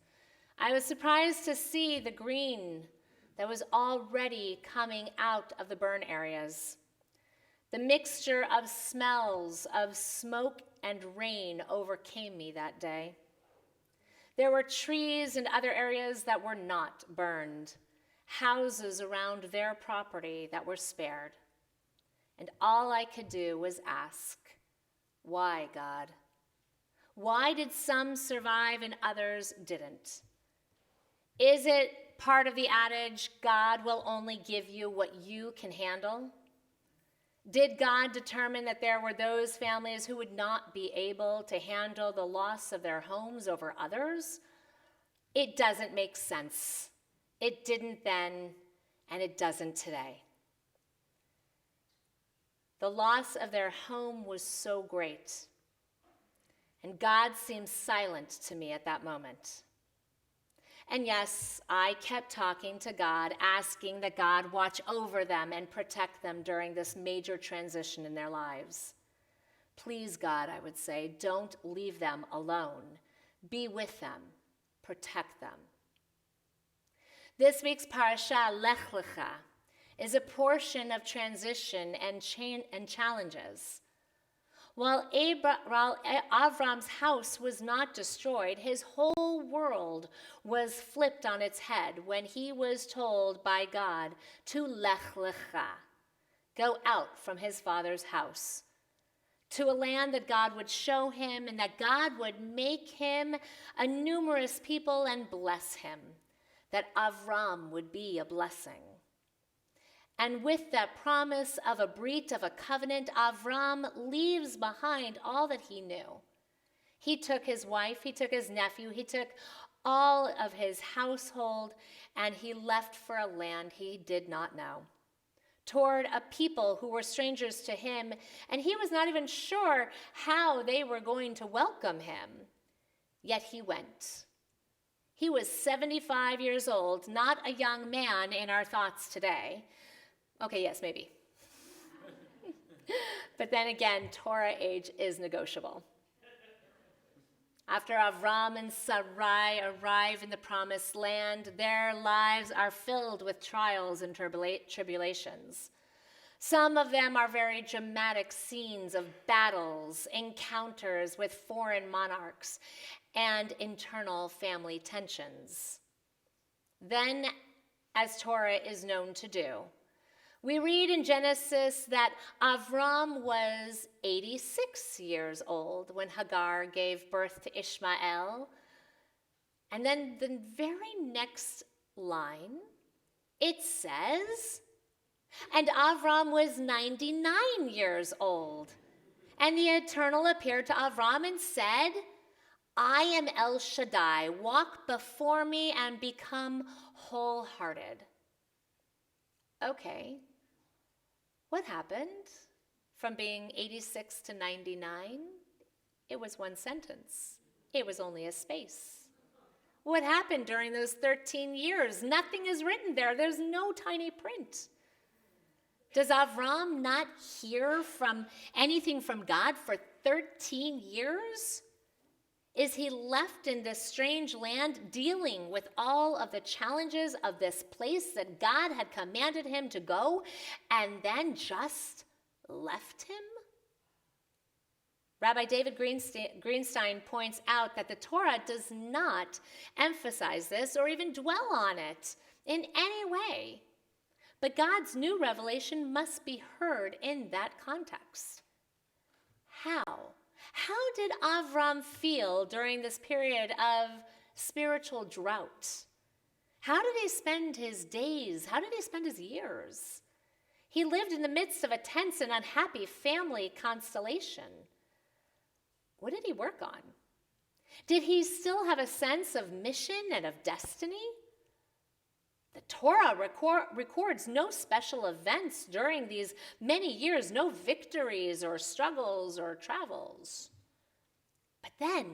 I was surprised to see the green that was already coming out of the burn areas. The mixture of smells of smoke and rain overcame me that day. There were trees and other areas that were not burned, houses around their property that were spared. And all I could do was ask, why, God? Why did some survive and others didn't? Is it part of the adage, God will only give you what you can handle? Did God determine that there were those families who would not be able to handle the loss of their homes over others? It doesn't make sense. It didn't then, and it doesn't today. The loss of their home was so great, and God seemed silent to me at that moment. And yes, I kept talking to God, asking that God watch over them and protect them during this major transition in their lives. Please, God, I would say, don't leave them alone. Be with them. Protect them. This week's parasha, Lech Lecha, is a portion of transition and challenges. While Avram's house was not destroyed, his whole world was flipped on its head when he was told by God to Lech Lecha, go out from his father's house, to a land that God would show him and that God would make him a numerous people and bless him, that Avram would be a blessing. And with that promise of a brit, of a covenant, Avram leaves behind all that he knew. He took his wife, he took his nephew, he took all of his household, and he left for a land he did not know, toward a people who were strangers to him, and he was not even sure how they were going to welcome him. Yet he went. He was 75 years old, not a young man in our thoughts today. Okay, yes, maybe. But then again, Torah age is negotiable. After Avram and Sarai arrive in the promised land, their lives are filled with trials and tribulations. Some of them are very dramatic scenes of battles, encounters with foreign monarchs, and internal family tensions. Then, as Torah is known to do, we read in Genesis that Avram was 86 years old when Hagar gave birth to Ishmael. And then the very next line, it says, and Avram was 99 years old. And the Eternal appeared to Avram and said, I am El Shaddai, walk before me and become wholehearted. Okay. What happened from being 86 to 99? It was one sentence. It was only a space. What happened during those 13 years? Nothing is written there. There's no tiny print. Does Avram not hear from anything from God for 13 years? Is he left in this strange land dealing with all of the challenges of this place that God had commanded him to go and then just left him? Rabbi David Greenstein points out that the Torah does not emphasize this or even dwell on it in any way. But God's new revelation must be heard in that context. How? How did Avram feel during this period of spiritual drought? How did he spend his days? How did he spend his years? He lived in the midst of a tense and unhappy family constellation. What did he work on? Did he still have a sense of mission and of destiny? The Torah records no special events during these many years, no victories or struggles or travels. But then,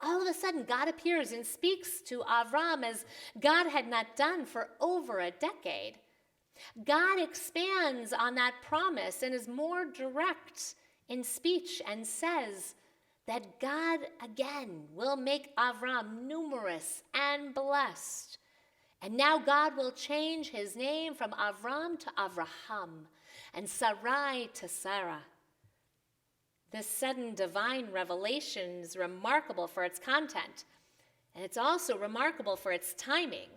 all of a sudden, God appears and speaks to Avram as God had not done for over a decade. God expands on that promise and is more direct in speech and says that God again will make Avram numerous and blessed. And now God will change his name from Avram to Avraham and Sarai to Sarah. This sudden divine revelation is remarkable for its content, and it's also remarkable for its timing.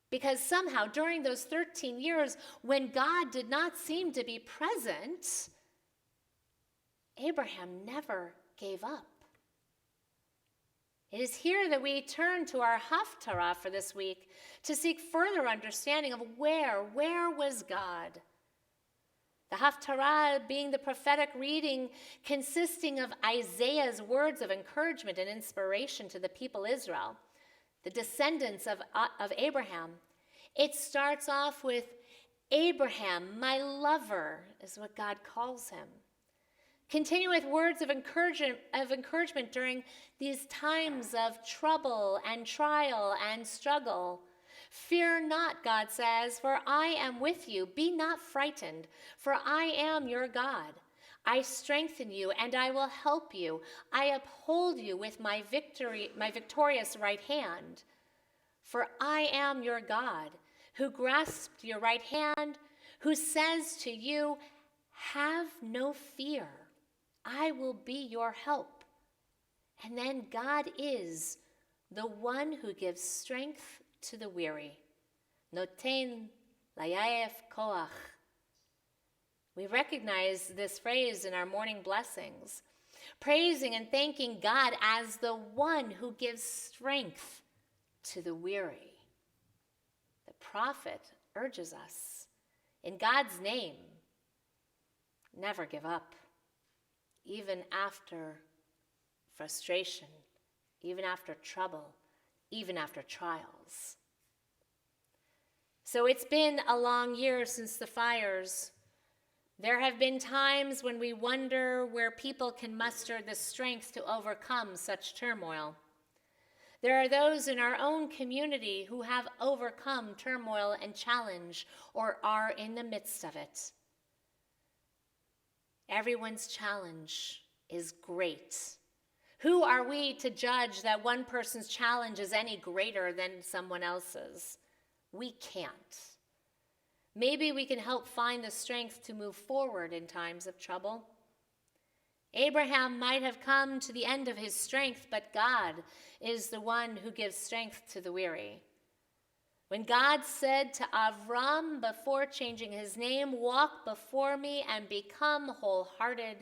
Because somehow during those 13 years when God did not seem to be present, Abraham never gave up. It is here that we turn to our Haftorah for this week to seek further understanding of where was God? The Haftorah being the prophetic reading consisting of Isaiah's words of encouragement and inspiration to the people Israel, the descendants of Abraham. It starts off with Abraham, my lover, is what God calls him. Continue with words of encouragement during these times of trouble and trial and struggle. Fear not, God says, for I am with you. Be not frightened, for I am your God. I strengthen you and I will help you. I uphold you with my victorious right hand. For I am your God, who grasped your right hand, who says to you, have no fear. I will be your help. And then God is the one who gives strength to the weary. Noten layayef koach. We recognize this phrase in our morning blessings, praising and thanking God as the one who gives strength to the weary. The prophet urges us, in God's name, never give up. Even after frustration, even after trouble, even after trials. So it's been a long year since the fires. There have been times when we wonder where people can muster the strength to overcome such turmoil. There are those in our own community who have overcome turmoil and challenge or are in the midst of it. Everyone's challenge is great. Who are we to judge that one person's challenge is any greater than someone else's? We can't. Maybe we can help find the strength to move forward in times of trouble. Abraham might have come to the end of his strength, but God is the one who gives strength to the weary. When God said to Avram before changing his name, walk before me and become wholehearted,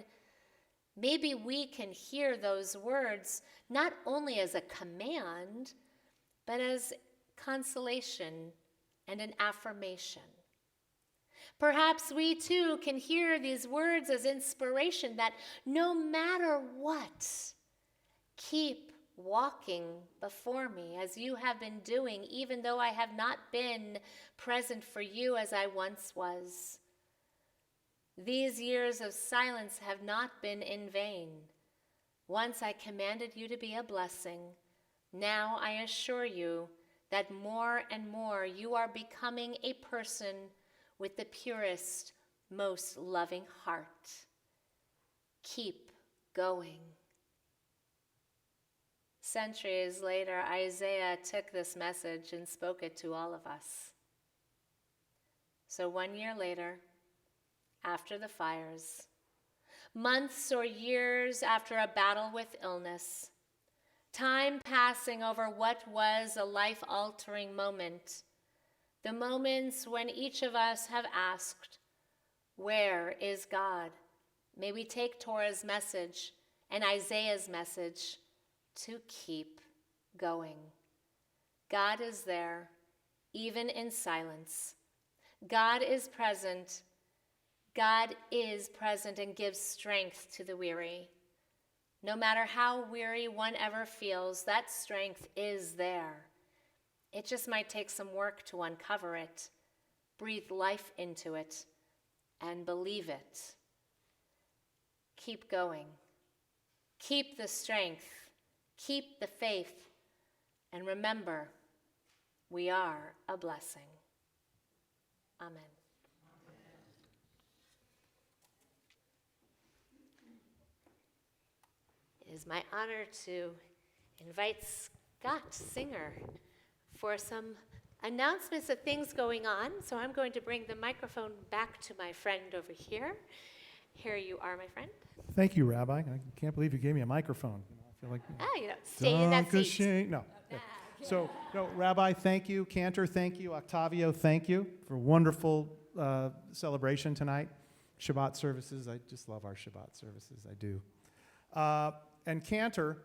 maybe we can hear those words not only as a command, but as consolation and an affirmation. Perhaps we too can hear these words as inspiration that no matter what, keep walking before me as you have been doing, even though I have not been present for you as I once was. These years of silence have not been in vain. Once I commanded you to be a blessing. Now I assure you that more and more you are becoming a person with the purest, most loving heart. Keep going. Centuries later, Isaiah took this message and spoke it to all of us. So 1 year later, after the fires, months or years after a battle with illness, time passing over what was a life-altering moment, the moments when each of us have asked, where is God? May we take Torah's message and Isaiah's message to keep going. God is there, even in silence. God is present. God is present and gives strength to the weary. No matter how weary one ever feels, that strength is there. It just might take some work to uncover it, breathe life into it, and believe it. Keep going. Keep the strength. Keep the faith. And remember, we are a blessing. Amen. It is my honor to invite Scott Singer for some announcements of things going on. So I'm going to bring the microphone back to my friend over here. Here you are, my friend. Thank you, Rabbi. I can't believe you gave me a microphone. I feel like Stay in that seat. No. So, no, Rabbi, thank you. Cantor, thank you. Octavio, thank you for a wonderful celebration tonight. Shabbat services. I just love our Shabbat services. I do. And Cantor,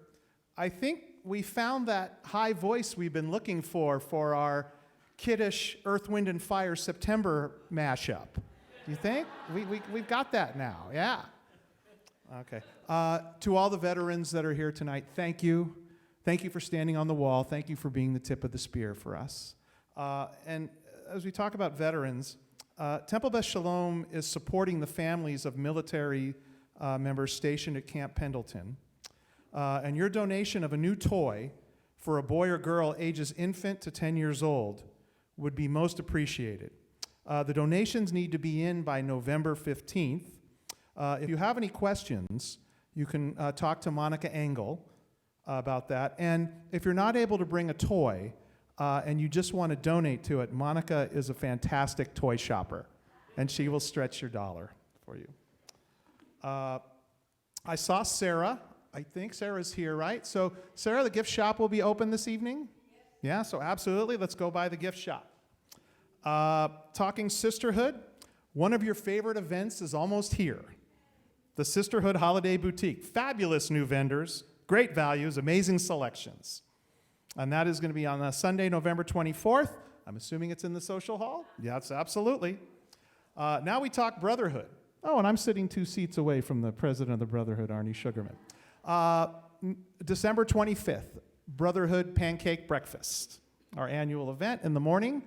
I think we found that high voice we've been looking for our kiddish Earth, Wind, and Fire September mashup. Do you think? We've got that now, yeah. Okay. To all the veterans that are here tonight, thank you. Thank you for standing on the wall. Thank you for being the tip of the spear for us. And as we talk about veterans, Temple Beth Sholom is supporting the families of military members stationed at Camp Pendleton. And your donation of a new toy for a boy or girl ages infant to 10 years old would be most appreciated. The donations need to be in by November 15th. If you have any questions, you can talk to Monica Engel about that. And if you're not able to bring a toy and you just want to donate to it, Monica is a fantastic toy shopper, and she will stretch your dollar for you. I saw Sarah. I think Sarah's here, right? So, Sarah, the gift shop will be open this evening? Yeah, so absolutely. Let's go by the gift shop. Talking sisterhood, one of your favorite events is almost here. The Sisterhood Holiday Boutique. Fabulous new vendors, great values, amazing selections. And that is going to be on Sunday, November 24th. I'm assuming it's in the social hall? Yes, absolutely. Now we talk Brotherhood. Oh, and I'm sitting 2 seats away from the president of the Brotherhood, Arnie Sugarman. December 25th, Brotherhood Pancake Breakfast, our annual event in the morning.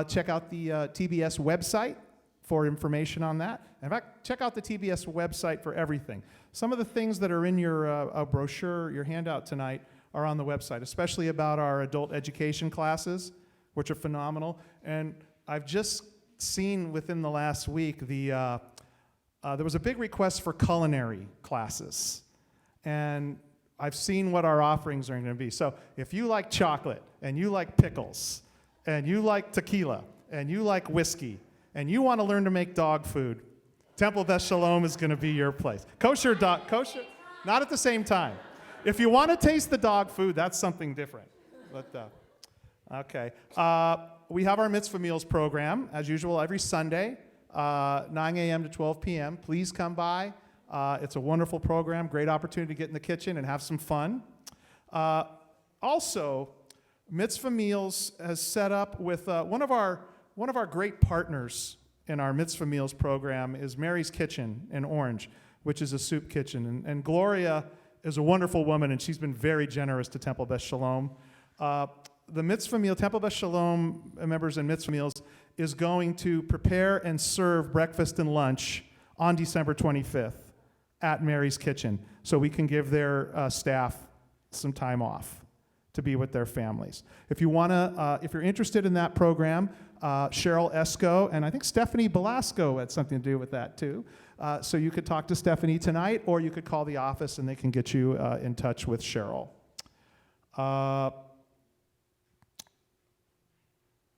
Check out the TBS website for information on that. In fact, check out the TBS website for everything. Some of the things that are in your brochure, your handout tonight, are on the website, especially about our adult education classes, which are phenomenal. And I've just seen within the last week, there was a big request for culinary classes. And I've seen what our offerings are going to be. So if you like chocolate, and you like pickles, and you like tequila, and you like whiskey, and you want to learn to make dog food, Temple Beth Sholom is going to be your place. Kosher, not at the same time. If you want to taste the dog food, that's something different. But, okay. We have our Mitzvah Meals program, as usual, every Sunday, 9 a.m. to 12 p.m. Please come by. It's a wonderful program, great opportunity to get in the kitchen and have some fun. Also, Mitzvah Meals has set up with one of our great partners in our Mitzvah Meals program is Mary's Kitchen in Orange, which is a soup kitchen. And Gloria is a wonderful woman, and she's been very generous to Temple Beth Sholom. The Mitzvah Meal, Temple Beth Sholom members in Mitzvah Meals is going to prepare and serve breakfast and lunch on December 25th at Mary's Kitchen, so we can give their staff some time off to be with their families. If you're interested in that program, Cheryl Esco and I think Stephanie Belasco had something to do with that too. So you could talk to Stephanie tonight, or you could call the office and they can get you in touch with Cheryl. A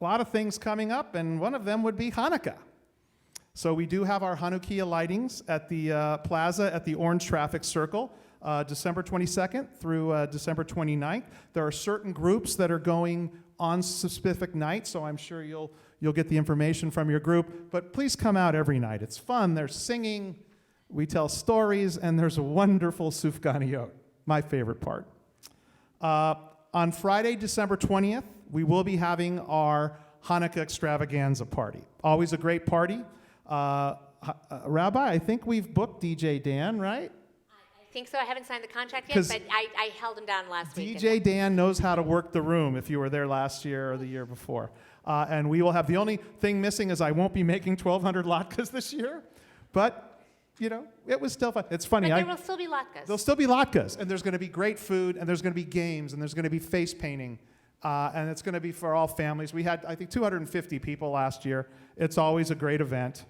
lot of things coming up, and one of them would be Hanukkah. So we do have our Hanukkah lightings at the plaza at the Orange Traffic Circle, December 22nd through December 29th. There are certain groups that are going on specific nights, so I'm sure you'll get the information from your group. But please come out every night. It's fun. There's singing, we tell stories, and there's a wonderful sufganiyot, my favorite part. On Friday, December 20th, we will be having our Hanukkah extravaganza party. Always a great party. Rabbi, I think we've booked DJ Dan, right? I think so. I haven't signed the contract yet, 'Cause but I held him down last week. DJ Dan knows how to work the room if you were there last year or the year before. And we will have, the only thing missing is I won't be making 1,200 latkes this year. But, you know, it was still fun. It's funny. But there will still be latkes. There'll still be latkes. And there's going to be great food, and there's going to be games, and there's going to be face painting. And it's going to be for all families. We had, I think, 250 people last year. It's always a great event.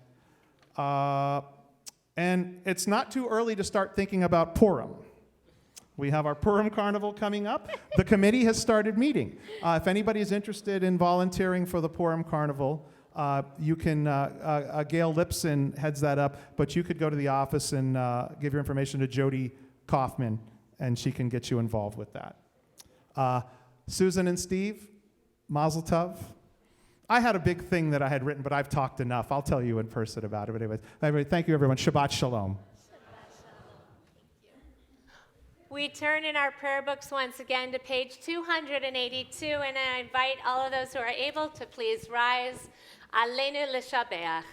And it's not too early to start thinking about Purim. We have our Purim Carnival coming up. The committee has started meeting. If anybody is interested in volunteering for the Purim Carnival, you can, Gail Lipson heads that up, but you could go to the office and give your information to Jody Kaufman, and she can get you involved with that. Susan and Steve, Mazel Tov. I had a big thing that I had written, but I've talked enough. I'll tell you in person about it. But anyways, thank you, everyone. Shabbat Shalom. We turn in our prayer books once again to page 282, and I invite all of those who are able to please rise. Aleinu l'shabeach.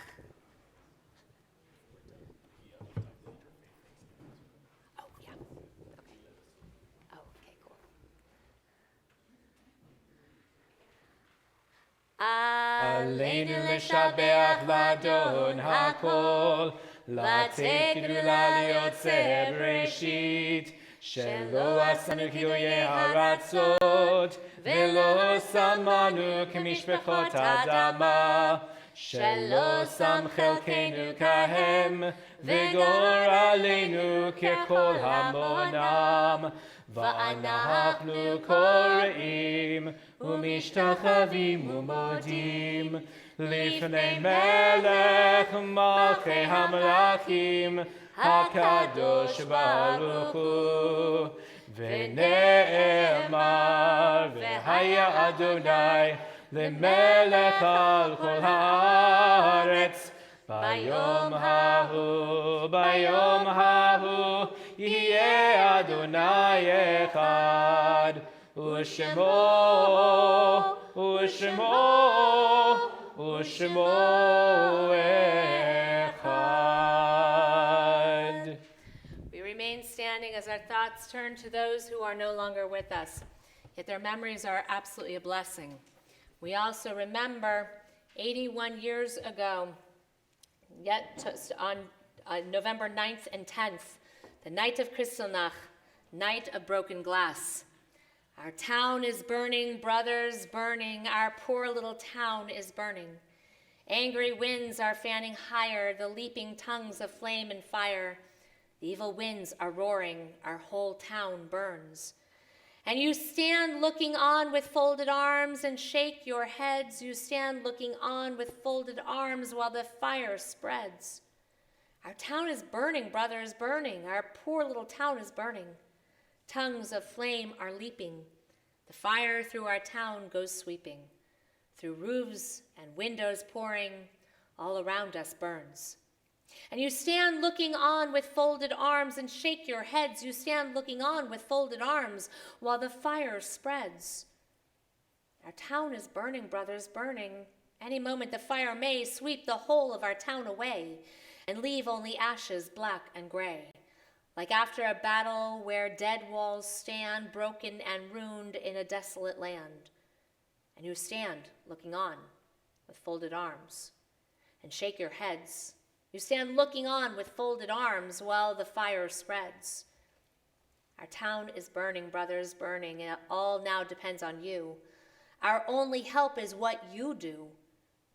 Oh, yeah. Okay. Oh, okay, cool. Aleinu l'shabeach l'Adon hakol, לתת גדולה ליוצא בראשית, שלא עשנו כאויי הארצות, ולא שמנו כמשפחות האדמה, שלא שם חלקנו כהם, וגורלנו ככל המונם, ואנחנו קוראים ומשתחווים ומודים לפני מלך מלכי המלכים הקדוש ברוך הוא, ונאמר והיה אדוני למלך על כל הארץ, ביום ההוא יהיה אדוני אחד, ושמו אחד. We remain standing as our thoughts turn to those who are no longer with us, yet their memories are absolutely a blessing. We also remember 81 years ago, on November 9th and 10th, the night of Kristallnacht, night of broken glass. Our town is burning, brothers, burning. Our poor little town is burning. Angry winds are fanning higher, the leaping tongues of flame and fire. The evil winds are roaring, our whole town burns. And you stand looking on with folded arms and shake your heads. You stand looking on with folded arms while the fire spreads. Our town is burning, brothers, burning. Our poor little town is burning. Tongues of flame are leaping. The fire through our town goes sweeping. Through roofs and windows pouring, all around us burns. And you stand looking on with folded arms and shake your heads. You stand looking on with folded arms while the fire spreads. Our town is burning, brothers, burning. Any moment the fire may sweep the whole of our town away and leave only ashes black and gray. Like after a battle where dead walls stand broken and ruined in a desolate land. And you stand looking on with folded arms and shake your heads. You stand looking on with folded arms while the fire spreads. Our town is burning, brothers, burning, and it all now depends on you. Our only help is what you do.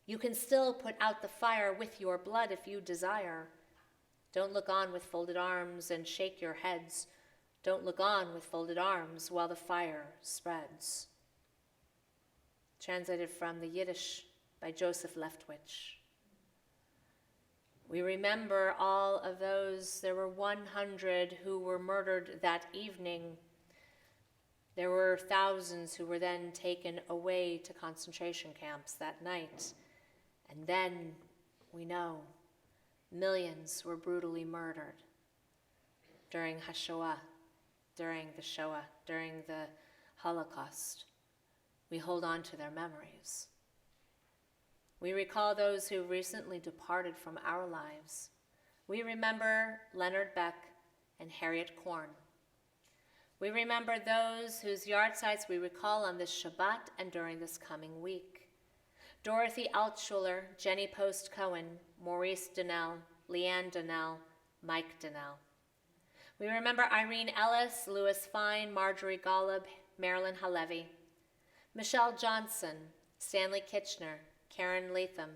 You can still put out the fire with your blood if you desire. Don't look on with folded arms and shake your heads. Don't look on with folded arms while the fire spreads. Translated from the Yiddish by Joseph Leftwich. We remember all of those. There were 100 who were murdered that evening. There were thousands who were then taken away to concentration camps that night. And then, we know, millions were brutally murdered during HaShoah, during the Shoah, during the Holocaust. We hold on to their memories. We recall those who recently departed from our lives. We remember Leonard Beck, and Harriet Korn. We remember those whose yahrzeits we recall on this Shabbat and during this coming week. Dorothy Altschuler, Jenny Post Cohen, Maurice Donnell, Leanne Donnell, Mike Donnell. We remember Irene Ellis, Louis Fine, Marjorie Golub, Marilyn Halevi, Michelle Johnson, Stanley Kitchener, Karen Latham,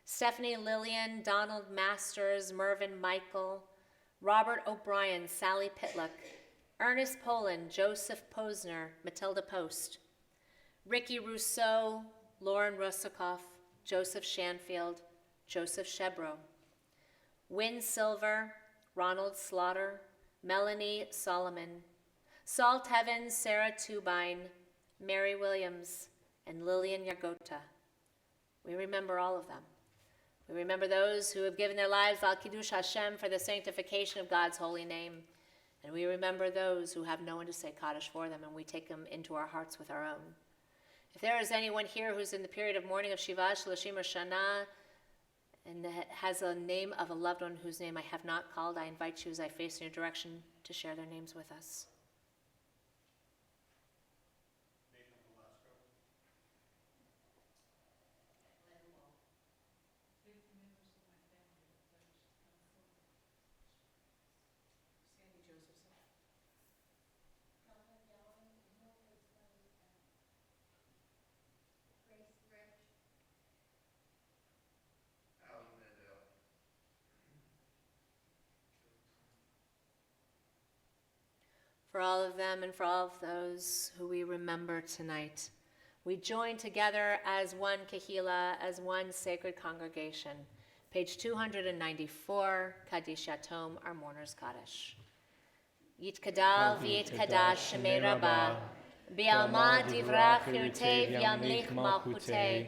Stephanie Lillian, Donald Masters, Mervyn Michael, Robert O'Brien, Sally Pitlock, Ernest Poland, Joseph Posner, Matilda Post, Ricky Rousseau, Lauren Russakoff, Joseph Shanfield, Joseph Shebro, Wynne Silver, Ronald Slaughter, Melanie Solomon, Salt Heavens, Sarah Tubine, Mary Williams, and Lillian Yagota. We remember all of them. We remember those who have given their lives al Kiddush Hashem for the sanctification of God's holy name. And we remember those who have no one to say Kaddish for them, and we take them into our hearts with our own. If there is anyone here who's in the period of mourning of Shiva, Shlashim, or Shana, and has a name of a loved one whose name I have not called, I invite you as I face in your direction to share their names with us. For all of them and for all of those who we remember tonight, we join together as one Kehila, as one sacred congregation. Page 294, Kaddish Yatom, our mourner's Kaddish. Yitkadal v'yitkadash shemei rabbah, bi'alma divrach yirtei v'yamlich malchutei,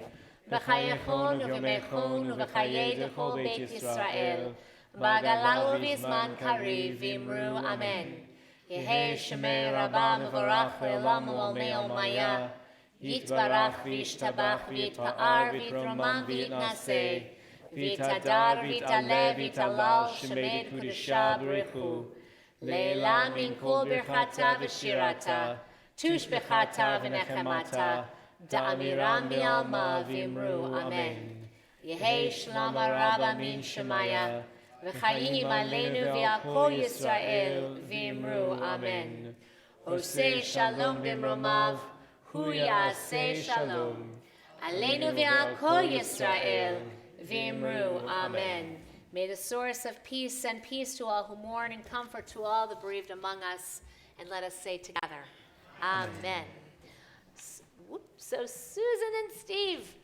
b'chayechon uv'mechon uv'chayei dechol beit Yisrael, b'agalau v'zman kariv v'imru amen. Yehei Shemei Rabbah Mevorach Le'olam U'Olmei Olmaya, Yitbarach V'yishtabach V'yitpa'ar V'yitromam V'yitnaseh, V'yitadar V'yitaleh V'yitalal Shemei Kudusha B'richu, Le'elam Min Kol Birchata V'shirata, Tushbechata V'nechemata, Da'amiram Bi'alma V'imru Amen. Yehei Shlam Rabbah Min Shemaya, V'chayim aleinu v'al kol Yisrael v'imru amen. Oseh shalom b'mromav, hu ya'aseh shalom. Aleinu v'al kol Yisrael v'imru amen. May the source of peace send peace to all who mourn and comfort to all the bereaved among us. And let us say together, amen. So Susan and Steve,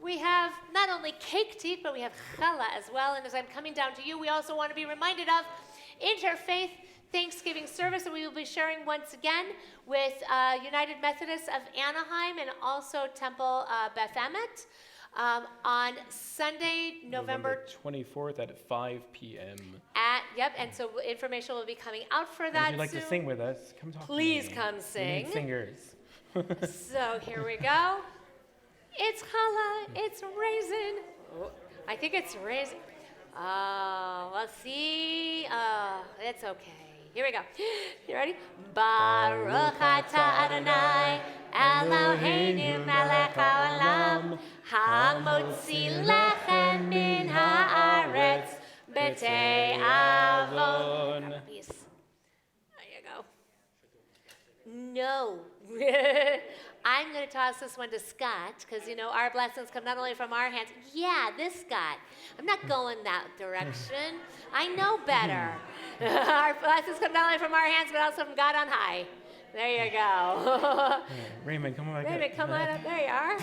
we have not only cake to eat, but we have challah as well. And as I'm coming down to you, we also want to be reminded of Interfaith Thanksgiving service that we will be sharing once again with United Methodists of Anaheim and also Temple Beth Emmet on Sunday, November 24th at 5 p.m. And so information will be coming out for that. If you'd like to sing with us, come talk Please to me. come sing. We need singers. So here we go. It's challah, it's raisin. Oh, I think it's raisin. Oh, well, see, it's okay. Here we go. You ready? Baruch atah Adonai, Eloheinu melech haolam, hamotzi lechem min haaretz, b'tei avon. There you go. No. I'm going to toss this one to Scott, because, you know, our blessings come not only from our hands. Yeah, this Scott. I'm not going that direction. I know better. Our blessings come not only from our hands, but also from God on high. There you go. Raymond, come on back Raymond, come on up. There you are.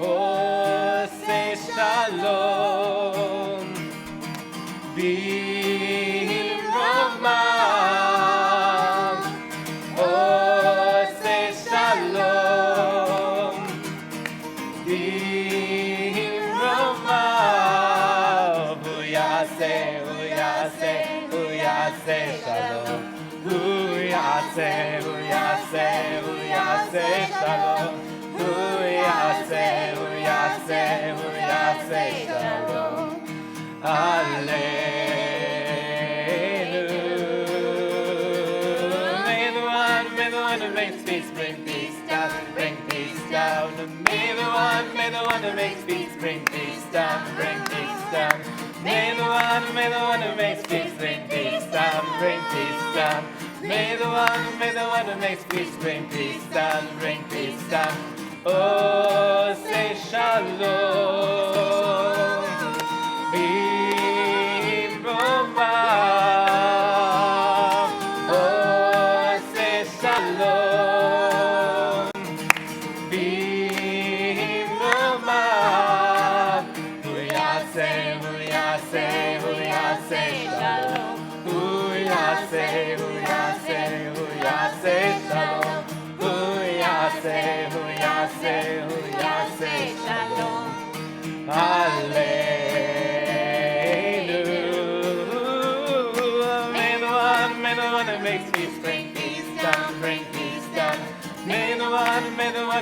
Oh, say shalom, b'romav. Oh, say shalom, b'romav. Hu yaseh, hu yaseh, hu yaseh shalom. Hu yaseh, hu yaseh, hu yaseh shalom. Hu yaseh. say shalom. Hallelujah. May the one who makes peace bring peace down, bring peace down. May the one who makes peace bring peace down, bring peace down. May the one who makes peace bring peace down, bring peace down. May the one who makes peace bring peace down, bring peace down. Oh, say shalom. Be oh, say shalom. Be Shalom. Shalom. Hallelujah. May the one who makes peace bring peace down, bring peace down. May the one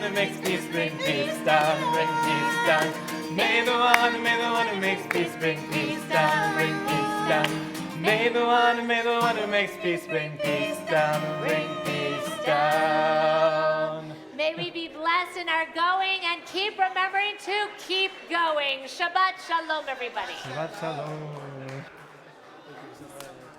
who makes peace bring peace down, bring peace down. May the one who makes peace bring peace down, bring peace down. May the one who makes peace bring peace down, bring peace down. May we be blessed in our going and keep remembering to keep going. Shabbat shalom, everybody. Shabbat shalom.